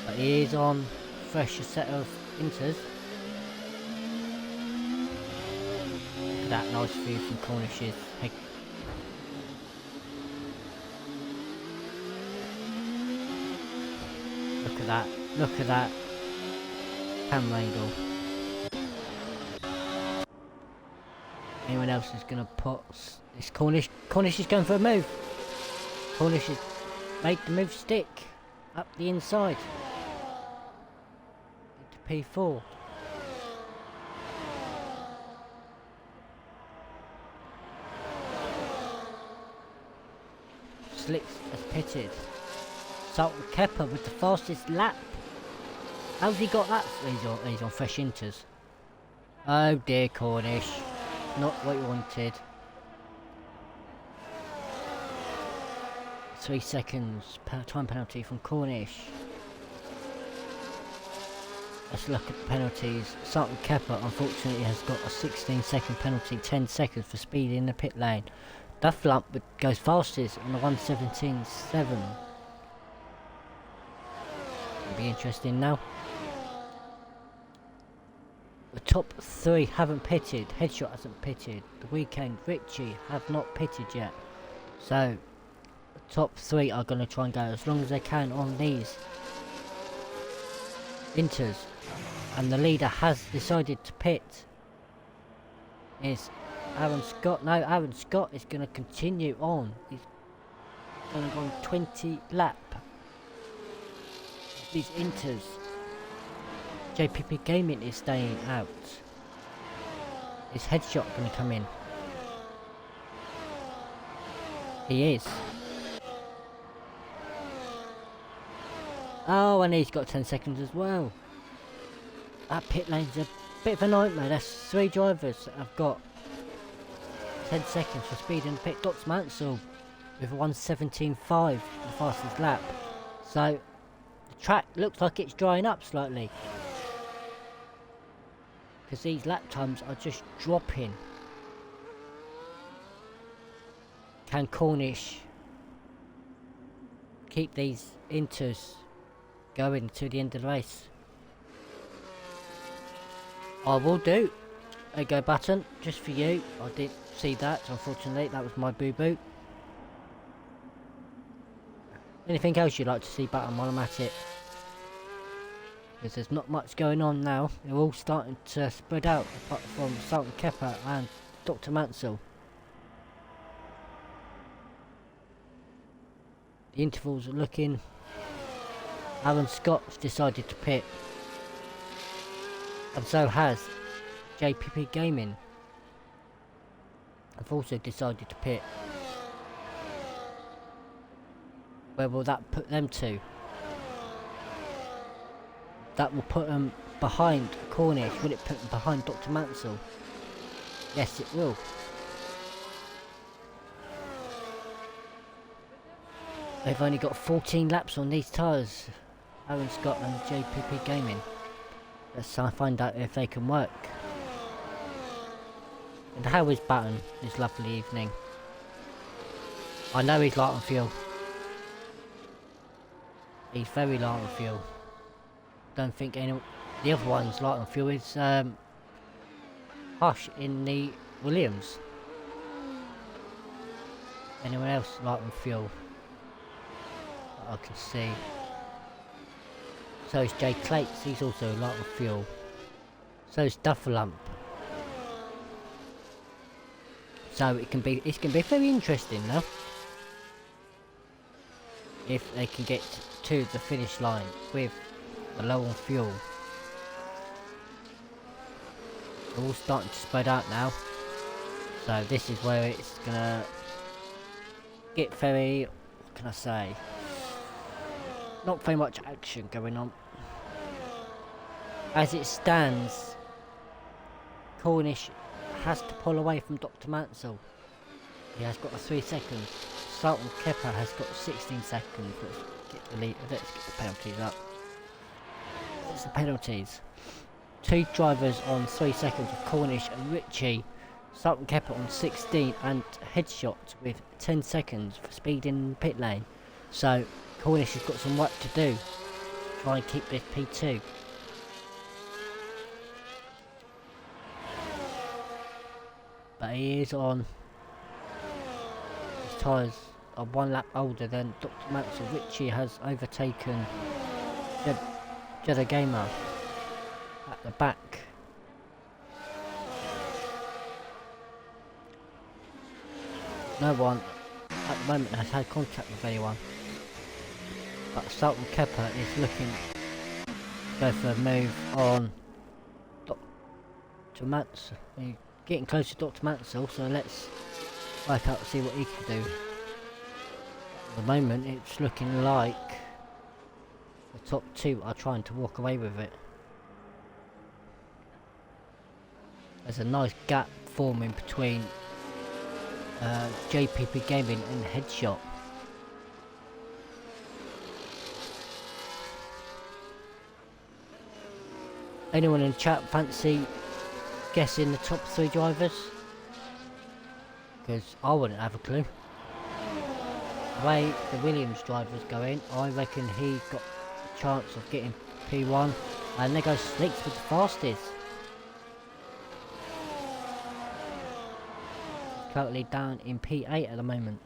But he is on fresher set of inters. Look at that nice view from Cornish's head. Look at that camera angle. Anyone else is gonna put this Cornish is going for a move. Cornish has made the move stick up the inside into P4. Slicks has pitted. Sultan Kepper with the fastest lap. How's he got that? He's on fresh inters. Oh dear, Cornish. Not what you wanted. 3 seconds time penalty from Cornish. Let's look at the penalties. Sultan Kepper unfortunately has got a 16-second penalty, 10 seconds for speed in the pit lane. Duff Lump goes fastest on the 1:17.7. It'll be interesting now. The top 3 haven't pitted. Headshot hasn't pitted. The Weekend, Richie have not pitted yet. So the top 3 are going to try and go as long as they can on these inters. And the leader has decided to pit. Is Aaron Scott. No, Aaron Scott is going to continue on. He's going to go on 20 lap. These inters. JPP Gaming is staying out. Is Headshot going to come in? He is. Oh, and he's got 10 seconds as well. That pit lane's a bit of a nightmare. There's 3 drivers that have got 10 seconds for speed in the pit. Dr. Mansell with 1:17.5, the fastest lap. So the track looks like it's drying up slightly, because these lap times are just dropping. Can Cornish keep these inters going to the end of the race? I will do a go button just for you. I didn't see that, unfortunately. That was my boo-boo. Anything else you'd like to see button while I'm at it? Because there's not much going on now. They're all starting to spread out, apart from Sultan Kepper and Dr. Mansell. The intervals are looking. Aaron Scott's decided to pit, and so has JPP Gaming. I've also decided to pit. Where will that put them to? That will put them behind Cornish. Will it put them behind Dr. Mansell? Yes, it will. They've only got 14 laps on these tyres. Aaron Scott and JPP Gaming. Let's find out if they can work. And how is Button this lovely evening? I know he's light on fuel. He's very light on fuel. Don't think any the other one's light on fuel. Is Hush in the Williams. Anyone else light on fuel that I can see? So is Jay Clates, he's also light on fuel. So is Duffalump. So it's gonna be very interesting now. If they can get to the finish line with the low on fuel. They're all starting to spread out now. So this is where it's gonna get very, what can I say? Not very much action going on. As it stands, Cornish has to pull away from Dr. Mansell. He has got a 3 seconds. Sultan Kepper has got 16 seconds. Let's get the penalties up. It's the penalties. 2 drivers on 3 seconds with Cornish and Ritchie. Sultan Kepper on 16 and Headshot with 10 seconds for speed in pit lane. So Cornish has got some work to do. Try and keep this P2. But he is on. His tyres are 1 lap older than Dr. Mansell. Ritchie has overtaken Jeddah Gamer at the back. No one at the moment has had contact with anyone. But Sultan Kepper is looking to go for a move on Dr. Mansell. He's getting close to Dr. Mansell, so let's work out to see what he can do. At the moment it's looking like the top 2 are trying to walk away with it. There's a nice gap forming between JPP Gaming and Headshot. Anyone in chat fancy guessing the top 3 drivers? Because I wouldn't have a clue. The way the Williams driver's going, I reckon he got a chance of getting P1, and there goes Slicks with the fastest. Currently down in P8 at the moment.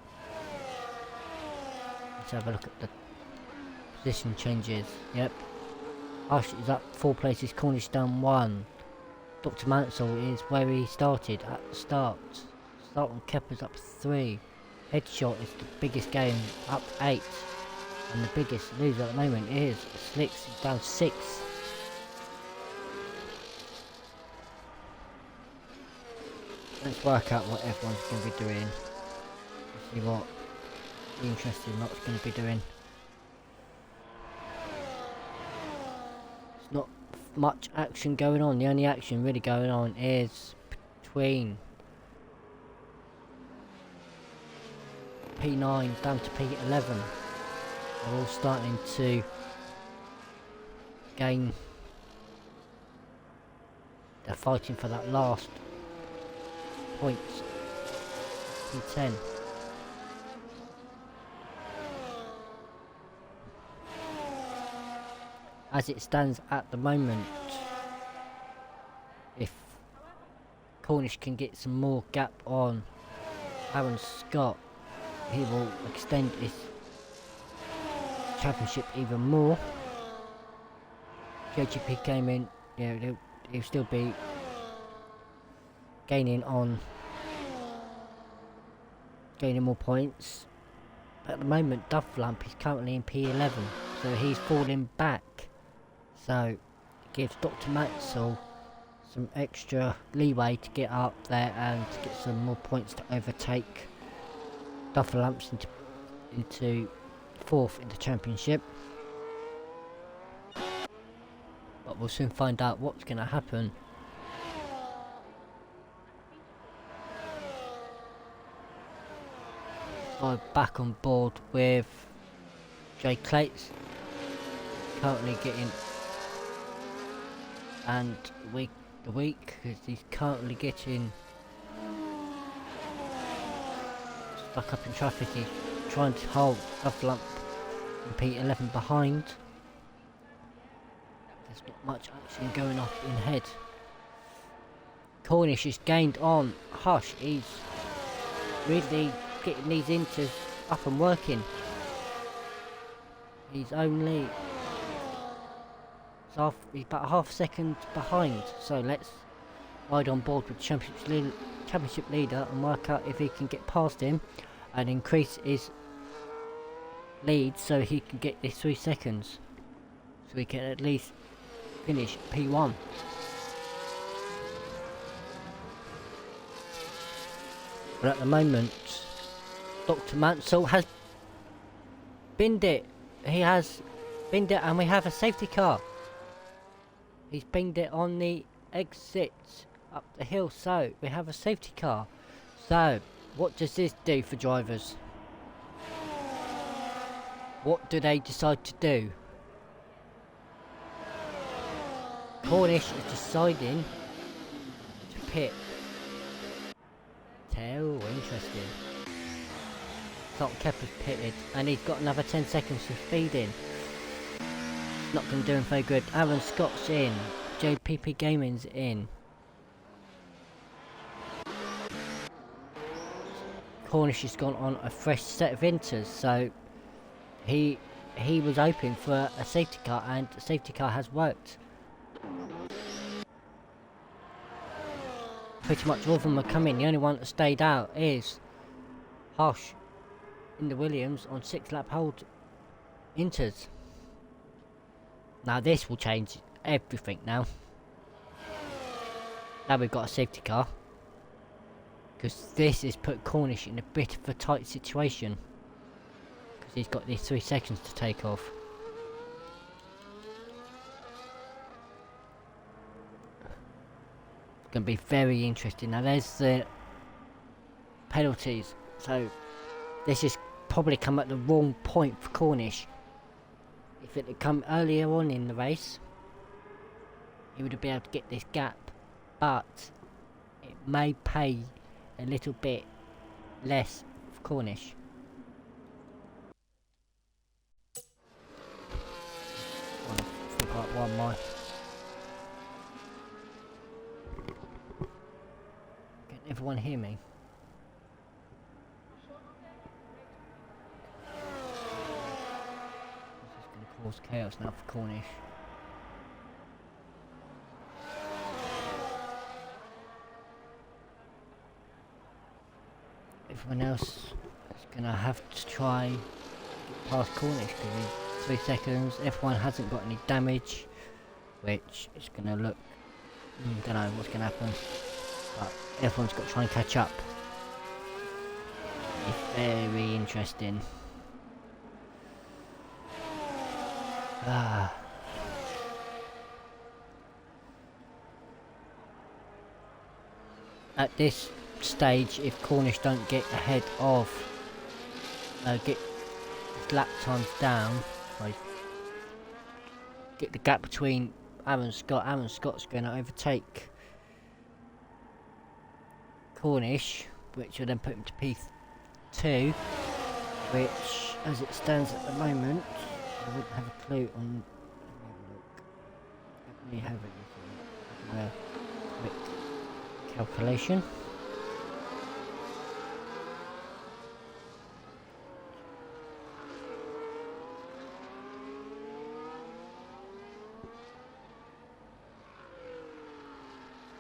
Let's have a look at the position changes. Yep. Hush is up 4 places, Cornish down 1. Dr. Mansell is where he started at the start. Start on Kepler's up 3. Headshot is the biggest game, up 8. And the biggest loser at the moment is Slicks, down 6. Let's work out what everyone's going to be doing. See what the interesting lot's going to be doing. It's not much action going on. The only action really going on is between P9 down to P11. They're all starting to gain. They're fighting for that last points. P10. As it stands at the moment, if Cornish can get some more gap on Aaron Scott, he will extend his championship even more. JGP Gaming, yeah, he'll still be gaining more points. At the moment, Dufflamp is currently in P11, so he's falling back. So it gives Dr. Mansell some extra leeway to get up there and to get some more points to overtake Dufflamps into 4th in the championship. But we'll soon find out what's going to happen. I'm back on board with Jay Clates, currently getting, and the week because he's currently getting stuck up in traffic. He's trying to hold Dufflamp and P11 behind. There's not much action going up in head. Cornish has gained on Hush. He's really getting these inters up and working. He's only he's about half a second behind, so let's ride on board with championship leader and work out if he can get past him and increase his lead so he can get this 3 seconds, so he can at least finish P1. But at the moment, Dr. Mansell has binned it. He has binned it, and we have a safety car. He's binned it on the exit up the hill, so we have a safety car. So, what does this do for drivers? What do they decide to do? Cornish is deciding to pit. Oh, interesting. Salt Kepler's pitted, and he's got another 10 seconds to speed in. Not going to do him very good. Aaron Scott's in. JPP Gaming's in. Cornish has gone on a fresh set of inters, so he was hoping for a safety car, and the safety car has worked. Pretty much all of them are coming. The only one that stayed out is Hush in the Williams on 6-lap hold inters. Now this will change everything now. Now we've got a safety car, because this has put Cornish in a bit of a tight situation, because he's got these 3 seconds to take off. Going to be very interesting. Now there's the penalties, so this has probably come at the wrong point for Cornish. If it had come earlier on in the race, he would have been able to get this gap, but it may pay a little bit less for Cornish. I forgot one more. Can everyone hear me? Cause chaos now for Cornish. everyone else is going to have to try get past Cornish because he's 3 seconds. F1 hasn't got any damage, which is going to look, don't know what's going to happen, but F1's got to try and catch up. It's very interesting. At this stage, if Cornish don't get ahead of, get his lap times down, like get the gap between Aaron Scott's going to overtake Cornish, which will then put him to P2, which, as it stands at the moment, I wouldn't have a clue on. Let me have a quick calculation.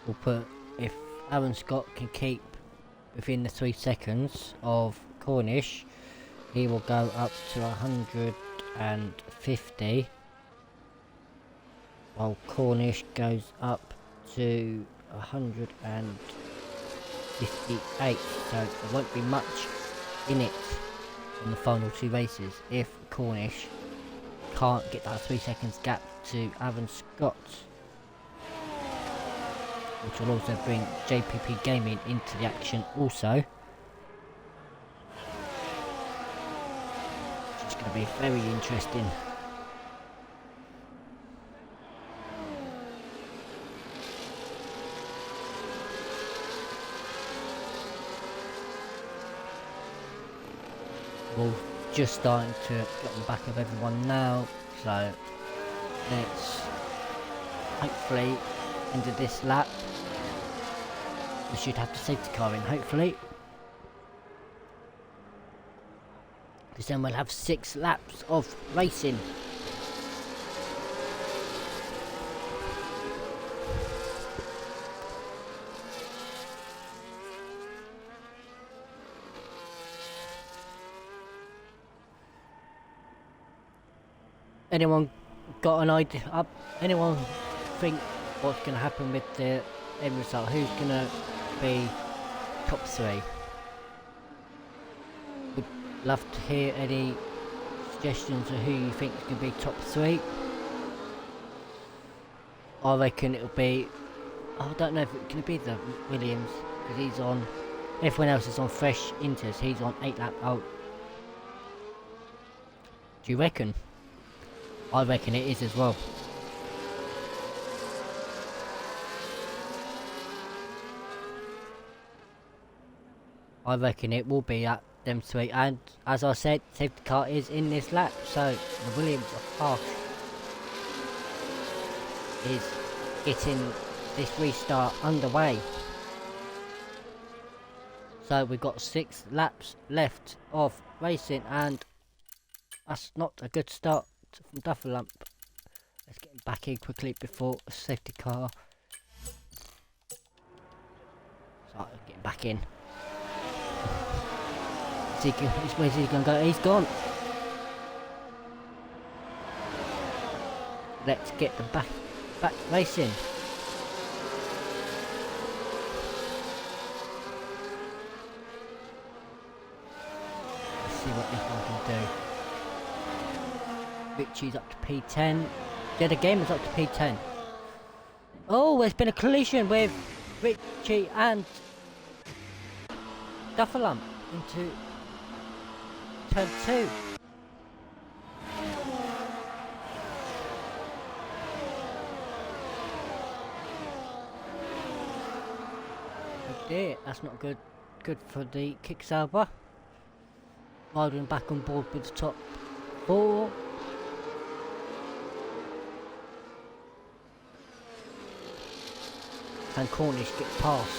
We'll put, if Aaron Scott can keep within the 3 seconds of Cornish, he will go up to 150, while Cornish goes up to 158, so there won't be much in it on the final 2 races if Cornish can't get that 3 seconds gap to Aaron Scott, which will also bring JPP Gaming into the action also. It's going to be very interesting. We're just starting to get on the back of everyone now, so let's hopefully end of this lap. We should have the safety car in, hopefully, because then we'll have 6 laps of racing. Anyone got an idea? Anyone think what's going to happen with the end result? Who's going to be top 3? Would love to hear any suggestions of who you think is going to be top 3. I reckon it'll be, I don't know if it's going to be the Williams, because he's on, everyone else is on fresh inters, he's on 8 lap out. Do you reckon? I reckon it is as well. I reckon it will be at them 3, and as I said, safety car is in this lap, so the Williams of Harsh is getting this restart underway. So we've got 6 laps left of racing, and that's not a good start from Dufferlamp. Let's get him back in quickly before a safety car. So getting back in. Where's he going to go? He's gone. Let's get them back racing. Let's see what this one can do. Richie's up to P10. Yeah, the game is up to P10. Oh, there's been a collision with Richie and Dufferlamp into turn 2. Oh dear, that's not good. Good for the Kicksauber. Riding back on board with the top 4. Can Cornish get past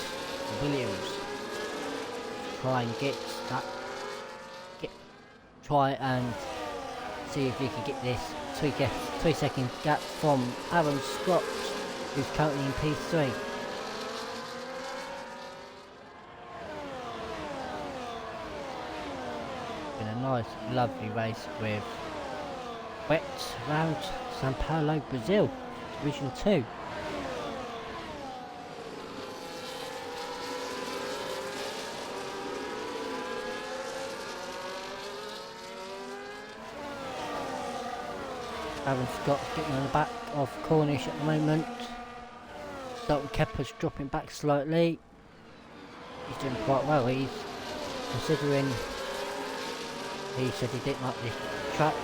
Williams? Try and get that. Try and see if we can get this 3 second gap from Aaron Scott, who's currently in P3. nice, lovely race with wet round Sao Paulo, Brazil, Division 2. Aaron Scott's getting on the back of Cornish at the moment. Dalton Kepper's dropping back slightly. He's doing quite well. He's considering he said he didn't like this track.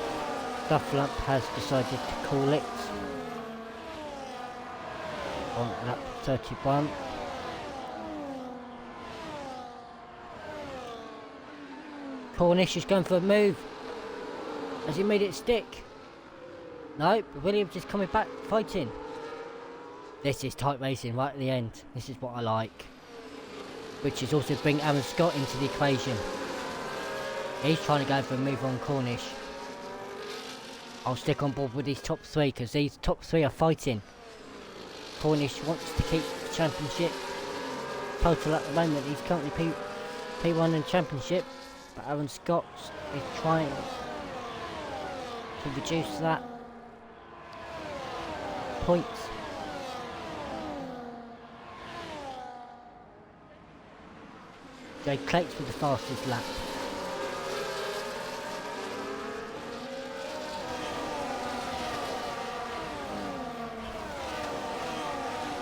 Dufflamp has decided to call it on lap 31. Cornish is going for a move. Has he made it stick? No, Williams is coming back, fighting. This is tight racing right at the end. This is what I like. Which is also bring Aaron Scott into the equation. He's trying to go for a move on Cornish. I'll stick on board with these top three because these top three are fighting. Cornish wants to keep the championship total at the moment. He's currently P1 in championship, but Aaron Scott is trying to reduce that points. Jay Clates with the fastest lap.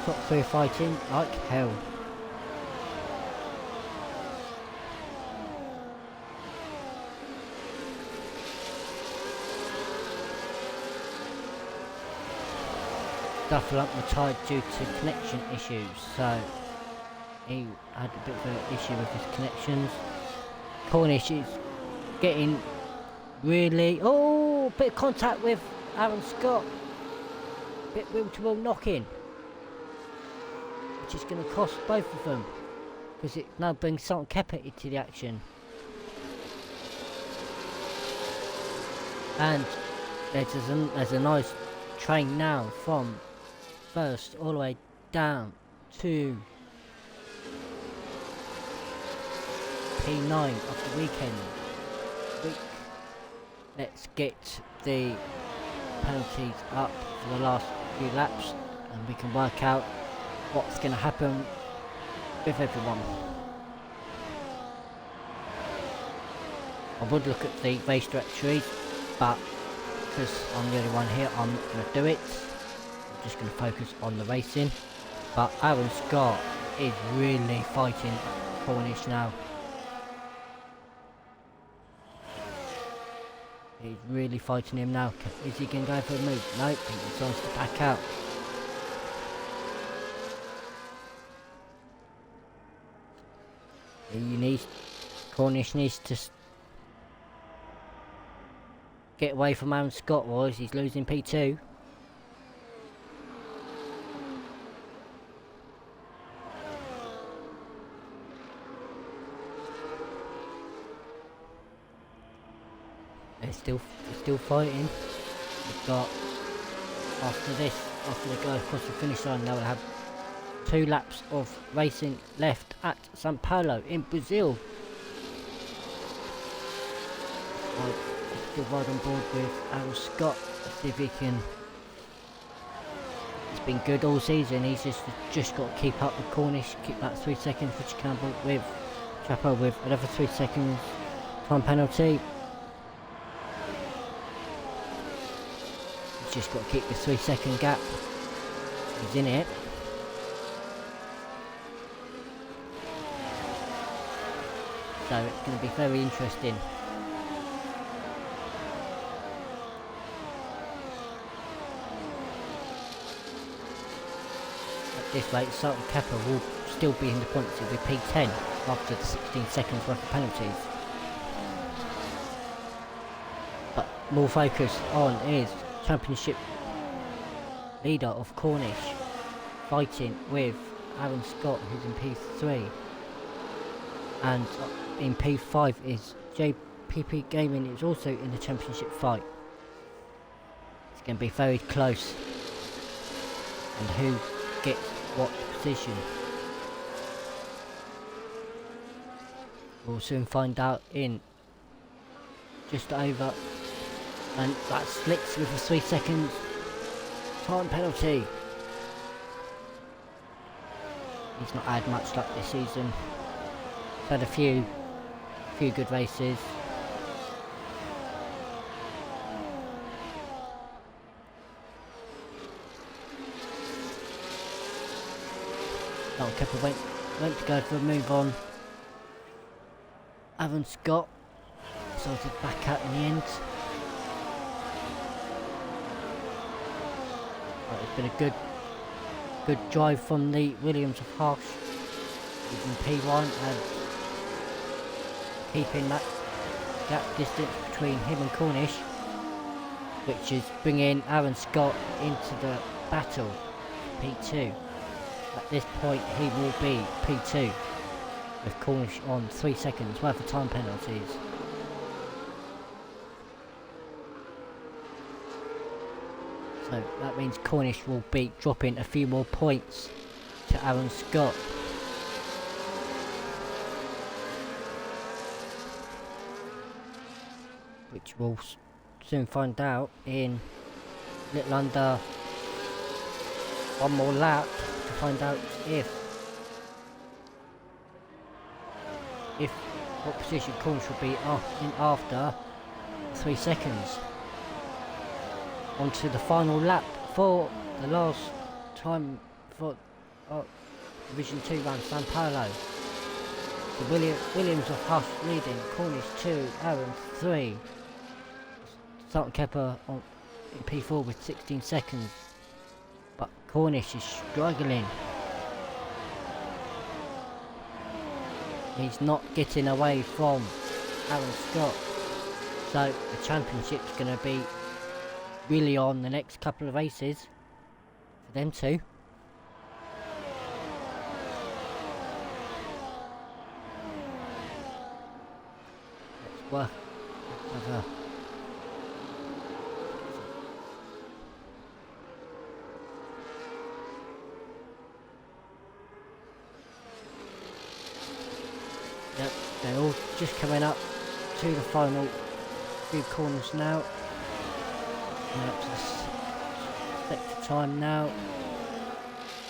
Top three fighting like hell. Dufflamp retired due to connection issues, so he had a bit of an issue with his connections. Cornish is getting really... Oh, bit of contact with Aaron Scott. Bit wheel to wheel knocking. Which is going to cost both of them. Because it now brings Sultan Kepper into the action. And there's a nice train now from first all the way down to P9 of the weekend. Let's get the penalties up for the last few laps and we can work out what's going to happen with everyone. I would look at the race directories, but because I'm the only one here, I'm not going to do it. I'm just going to focus on the racing. But Aaron Scott is really fighting Cornish now. He's really fighting him now. Is he going to go for a move? Nope, he decides to back out. Cornish needs to get away from Aaron Scott, or he's losing P2. They're still fighting. We've got after they go across the finish line, they will have 2 laps of racing left at Sao Paulo in Brazil. I'll still ride on board with Aaron Scott. Let's see if he can. It's been good all season. He's just got to keep up with Cornish, keep that 3 seconds for Campbell with Chapo with another 3 seconds time penalty. He's just got to keep the 3 second gap. He's in it. So it's going to be very interesting. At this rate, Sultan Kepper will still be in the points with P10 after the 16 seconds worth of penalties. But more focus on is championship leader of Cornish fighting with Aaron Scott, who's in P3. And in P5 is JPP Gaming, who's also in the championship fight. It's going to be very close. And who gets what position? We'll soon find out in just over, and that Slicks with a 3 seconds time penalty. He's not had much luck this season. He's had a few good races. Kepper went to go for a move on. Aaron Scott sorted back out in the end. But it's been a good drive from the Williams of Harsh in P1 and keeping that gap distance between him and Cornish, which is bringing Aaron Scott into the battle, P2. At this point he will be P2 with Cornish on 3 seconds worth of time penalties. So that means Cornish will be dropping a few more points to Aaron Scott. Which we'll soon find out in little under one more lap to find out if what position Cornish will be in after 3 seconds. Onto the final lap for the last time for Division 2 round San Paolo. So Williams of Hush leading, Cornish 2, Aaron 3. Sultan Kepper in P4 with 16 seconds. But Cornish is struggling. He's not getting away from Aaron Scott. So the championship's going to be really on the next couple of races for them two. Let's work. Yep, they're all just coming up to the final few corners now. Coming up to the sector time now.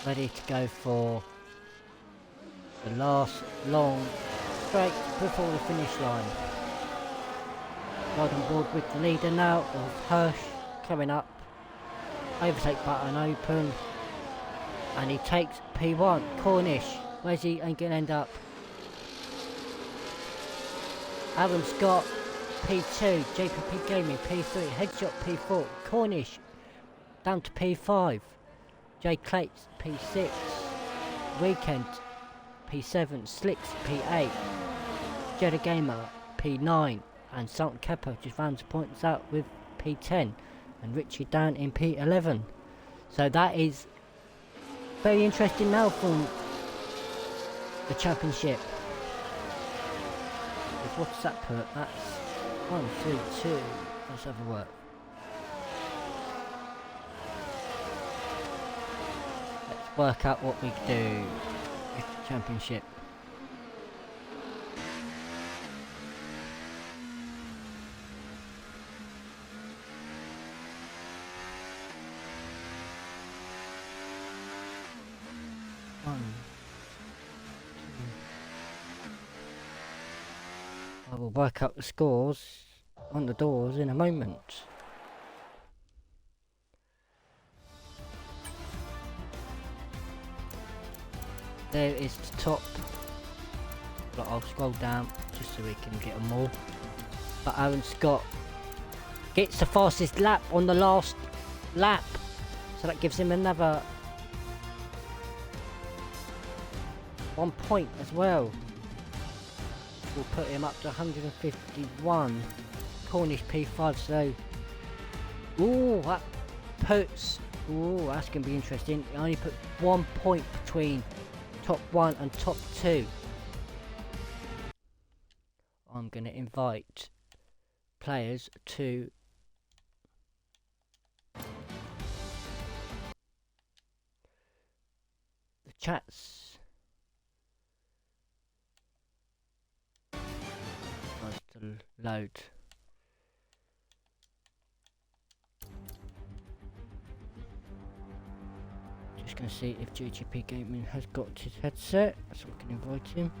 Ready to go for the last long break before the finish line. Right on board with the leader now of Hirsch coming up. Overtake button open. And he takes P1. Cornish. Where's he going to end up? Aaron Scott, P2, JPP Gaming, P3, Headshot, P4, Cornish, down to P5, Jay Clates, P6, Weekend, P7, Slicks, P8, Jeddah Gamer, P9, and Sultan Kepper just rounds points out with P10, and Richie down in P11. So that is very interesting now from the championship. What's that put? That's 1, 3, 2. Let's have a work. Let's work out what we do with the championship. I will work out the scores on the doors in a moment. There is the top, but I'll scroll down just so we can get them all. But Aaron Scott gets the fastest lap on the last lap, so that gives him another 1 point as well. Will put him up to 151. Cornish P5, so that puts, that's going to be interesting. It only put 1 point between top 1 and top 2. I'm going to invite players to the chats. Nice to load. just going to see if JGP Gaming has got his headset, so we can invite him.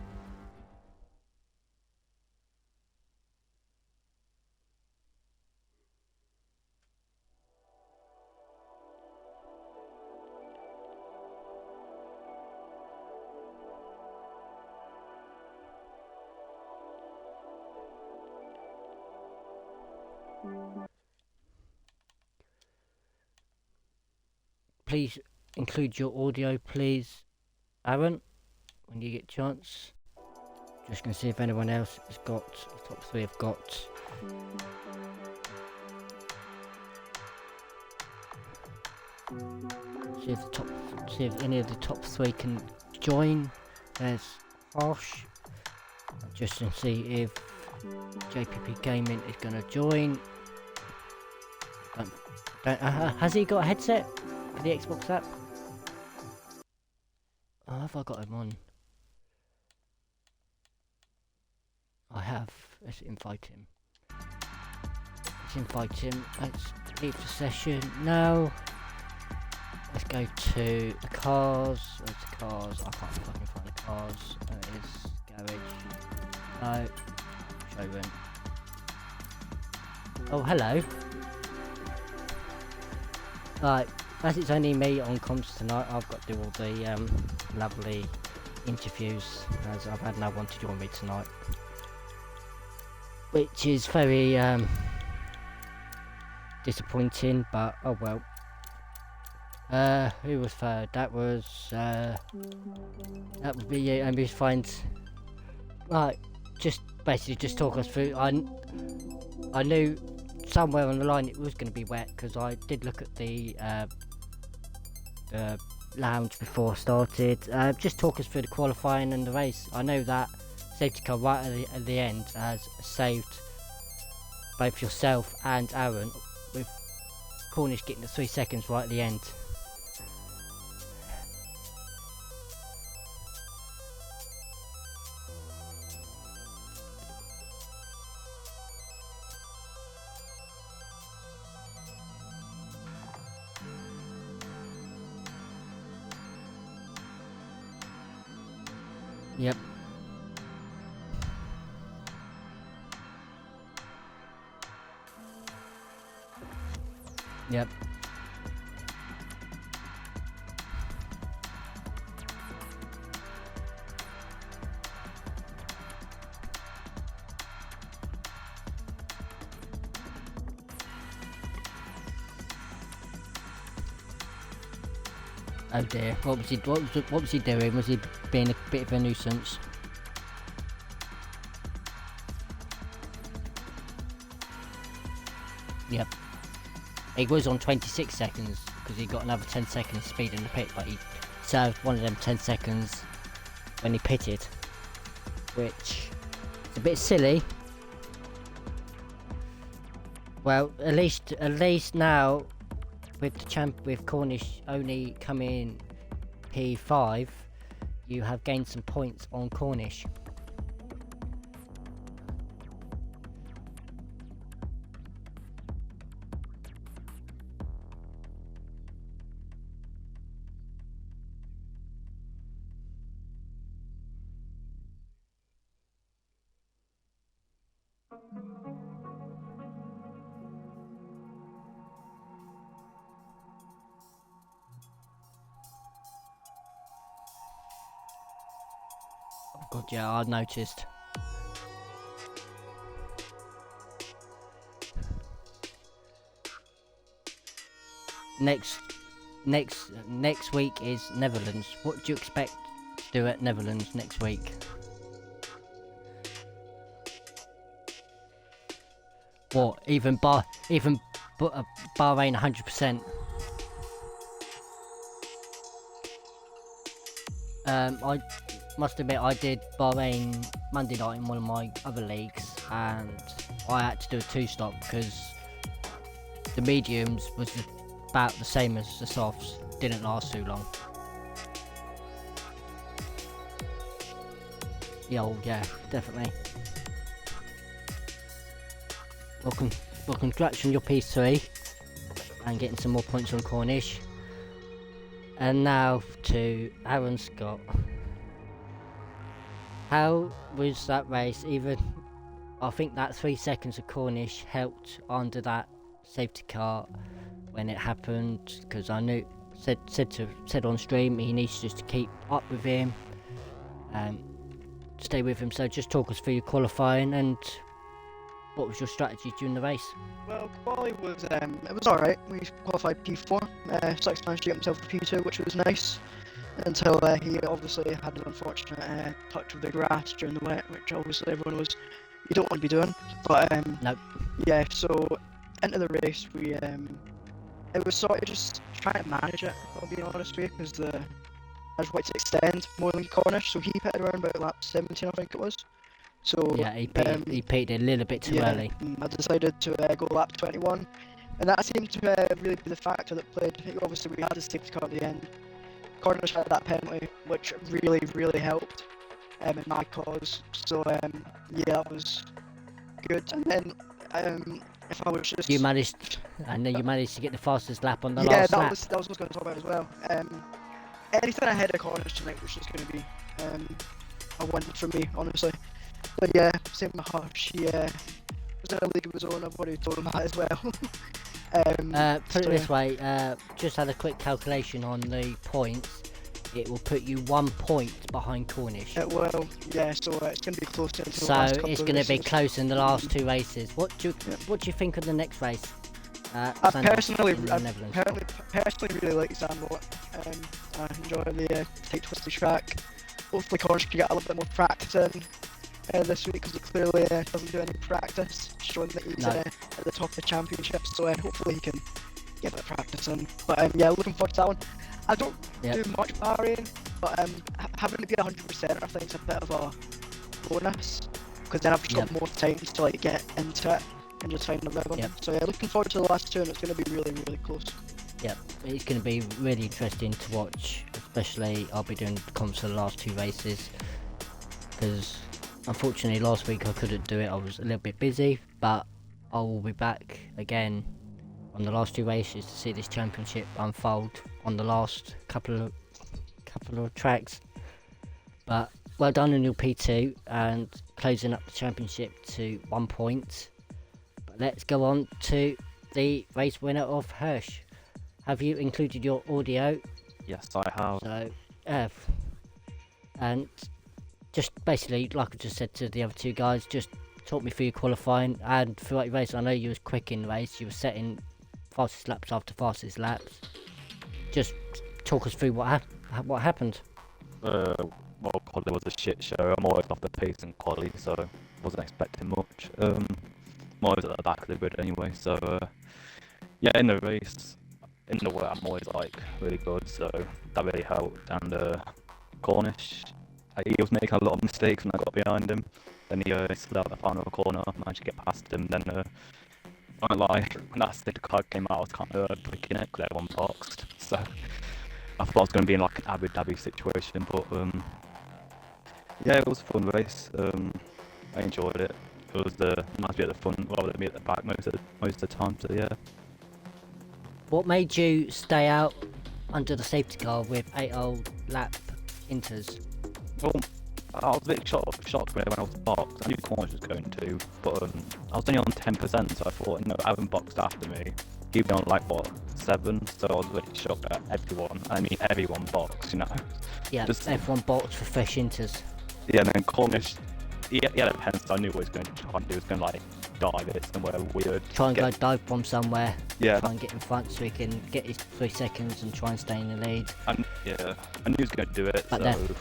Please include your audio, please, Aaron, when you get a chance. Just going to see if anyone else has got, the top 3 have got. See if any of the top 3 can join. There's Harsh. Just to see if JPP Gaming is going to join. Has he got a headset for the Xbox app? Oh, have I got him on? I have. Let's invite him. Let's leave the session now. Let's go to the cars. Where's the cars? I can't fucking find the cars. There it is. Garage. No. Showroom. Oh, hello. Right, as it's only me on comms tonight, I've got to do all the lovely interviews, as I've had no one to join me tonight. Which is very disappointing, but oh well. Who was third? That would be you, and we find, right, just basically just talk us through. I knew somewhere on the line it was going to be wet, because I did look at the lounge before I started. Just talk us through the qualifying and the race. I know that safety car right at the end has saved both yourself and Aaron, with Cornish getting the 3 seconds right at the end. Yep. Yep. Oh dear, what was he doing? Was he being a bit of a nuisance? Yep. He was on 26 seconds because he got another 10 seconds speed in the pit, but he served one of them 10 seconds when he pitted, which is a bit silly. Well, at least now, with the with Cornish only coming P5, you have gained some points on Cornish. Oh god, yeah, I noticed. Next week is Netherlands. What do you expect to do at Netherlands next week? What? Even Bahrain 100%. I must admit I did Bahrain Monday night in one of my other leagues, and I had to do a 2-stop because the mediums was about the same as the softs. Didn't last too long. Yeah, oh, yeah, definitely. Well, congrats on your P3 and getting some more points on Cornish. And now to Aaron Scott. How was that race? Even I think that 3 seconds of Cornish helped under that safety car when it happened, because I knew said on stream he needs just to keep up with him, stay with him. So just talk us through your qualifying and what was your strategy during the race? Well, quali was it was alright. We qualified P4. Sykes managed to get himself a P2, which was nice. Until he obviously had an unfortunate touch with the grass during the wet, which obviously everyone was, you don't want to be doing. But Nope. yeah, so into the race we it was sort of just trying to manage it, I'll be honest with you, because I just wanted to extend more than Cornish, so he pitted around about lap 17 I think it was. So Yeah, he pitted a little bit too early. I decided to go lap 21, and that seemed to really be the factor that played. Obviously we had a safety car at the end. Cornish had that penalty, which really helped in my cause. So yeah, that was good. And then if I was just You managed to get the fastest lap on the yeah, last lap. that was what I was going to talk about as well. Anything ahead of Cornish tonight was just going to be a win for me, honestly. But yeah, same with Hush. He was in a league of his own. I've already told him that as well. Put it this way, just had a quick calculation on the points. It will put you 1 point behind Cornish. Well, yeah, so it's going to be close to the So last couple it's of going to be races. close in the last 2 races. What do you think of the next race? I Sandoz personally in the Netherlands. really like Zandvoort. I enjoy the tight twisty track. Hopefully Cornish can get a little bit more practice in this week, because he clearly doesn't do any practice, showing that he's at the top of the championship. So hopefully he can get a bit of practice in. But yeah, looking forward to that one. I don't do much Bahrain, but having to be 100% I think it's a bit of a bonus, because then I've just got more time to like get into it and just find the rhythm. So yeah, looking forward to the last 2, and it's going to be really close. Yep, it's going to be really interesting to watch, especially I'll be doing comps for the last 2 races, because unfortunately last week I couldn't do it. I was a little bit busy, but I will be back again on the last 2 races to see this championship unfold on the last couple of tracks. But well done on your P2 and closing up the championship to 1 point. But let's go on to the race winner of Hirsch. Have you included your audio? Yes, I have. So, and just basically, like I just said to the other 2 guys, just talk me through your qualifying and throughout your race. I know you was quick in the race, you were setting fastest laps after fastest laps. Just talk us through what happened. Well, quali was a shit show. I'm always off the pace in quali, so wasn't expecting much. I'm always at the back of the grid anyway, so yeah, in the race, in the way I'm always like really good, so that really helped. And Cornish, he was making a lot of mistakes when I got behind him. Then he slid out the final corner, managed to get past him. Then I won't lie, when that safety car came out, I was kind of picking it because everyone boxed. So I thought I was going to be in like an Abu Dhabi situation, but yeah, it was a fun race. I enjoyed it. It was nice to be at the front rather than be at the back most of the time. So yeah. What made you stay out under the safety car with 8 old lap inters? Well, I was a bit shocked when I was boxed. I knew Cornish was going to, but I was only on 10%, so I thought, having boxed after me, he'd be on like, 7, so I was really shocked at everyone. I mean, everyone boxed, Yeah, just everyone boxed for fresh inters. Yeah, and then Cornish, he had a pen, so I knew what he was going to try and do. He was going to like dive it somewhere weird. Try and go dive bomb somewhere. Yeah. Try and get in front so he can get his 3 seconds and try and stay in the lead. And yeah, I knew he was going to do it, But so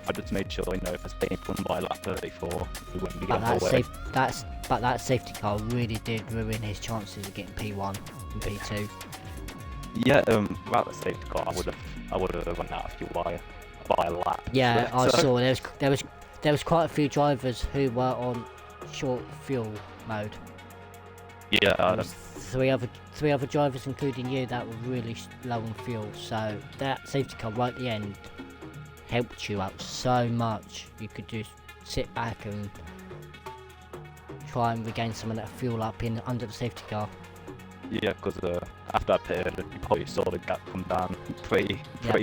I just made sure, if I stayed in front by lap 34, we wouldn't be But getting away. that safety car really did ruin his chances of getting P1 and P2. Yeah, without the safety car, I would have run out of fuel by a lap. Yeah, I So- saw there was quite a few drivers who were on short fuel mode. Yeah, There was three other drivers, including you, that were really low on fuel. So that safety car right at the end helped you out so much. You could just sit back and try and regain some of that fuel up in under the safety car. yeah, because after I pitted, you probably saw the gap come down pretty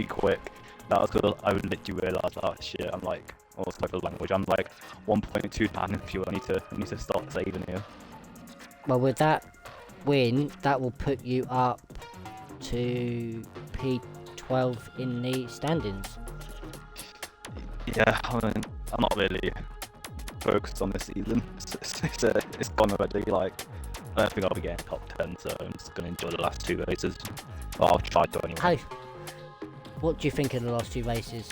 quick. That was because I literally realised, oh shit, I'm like, almost like a language, I'm like 1.2 down in fuel, I need to start saving here. Well, with that win, that will put you up to P12 in the standings. Yeah, I mean, I'm not really focused on this season. It's gone already. Like, I don't think I'll be getting top 10, so I'm just gonna enjoy the last 2 races. Well, I'll try to anyway. Hey, what do you think of the last 2 races?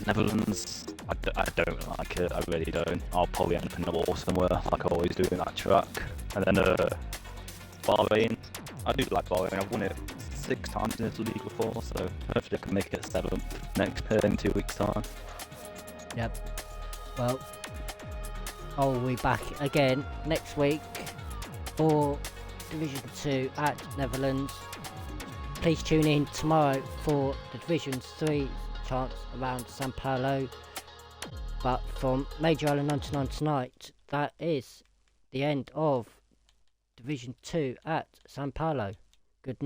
Netherlands, I don't like it. I really don't. I'll probably end up in the wall somewhere, like I always do in that track. And then Bahrain, I do like Bahrain. I've won it 6 times in this league before, so hopefully I can make it 7th next in 2 weeks' time. Yep. Well, I'll be back again next week for Division 2 at Netherlands. Please tune in tomorrow for the Division 3 chance around Sao Paulo. But from Major Island 99 tonight, that is the end of Division 2 at Sao Paulo.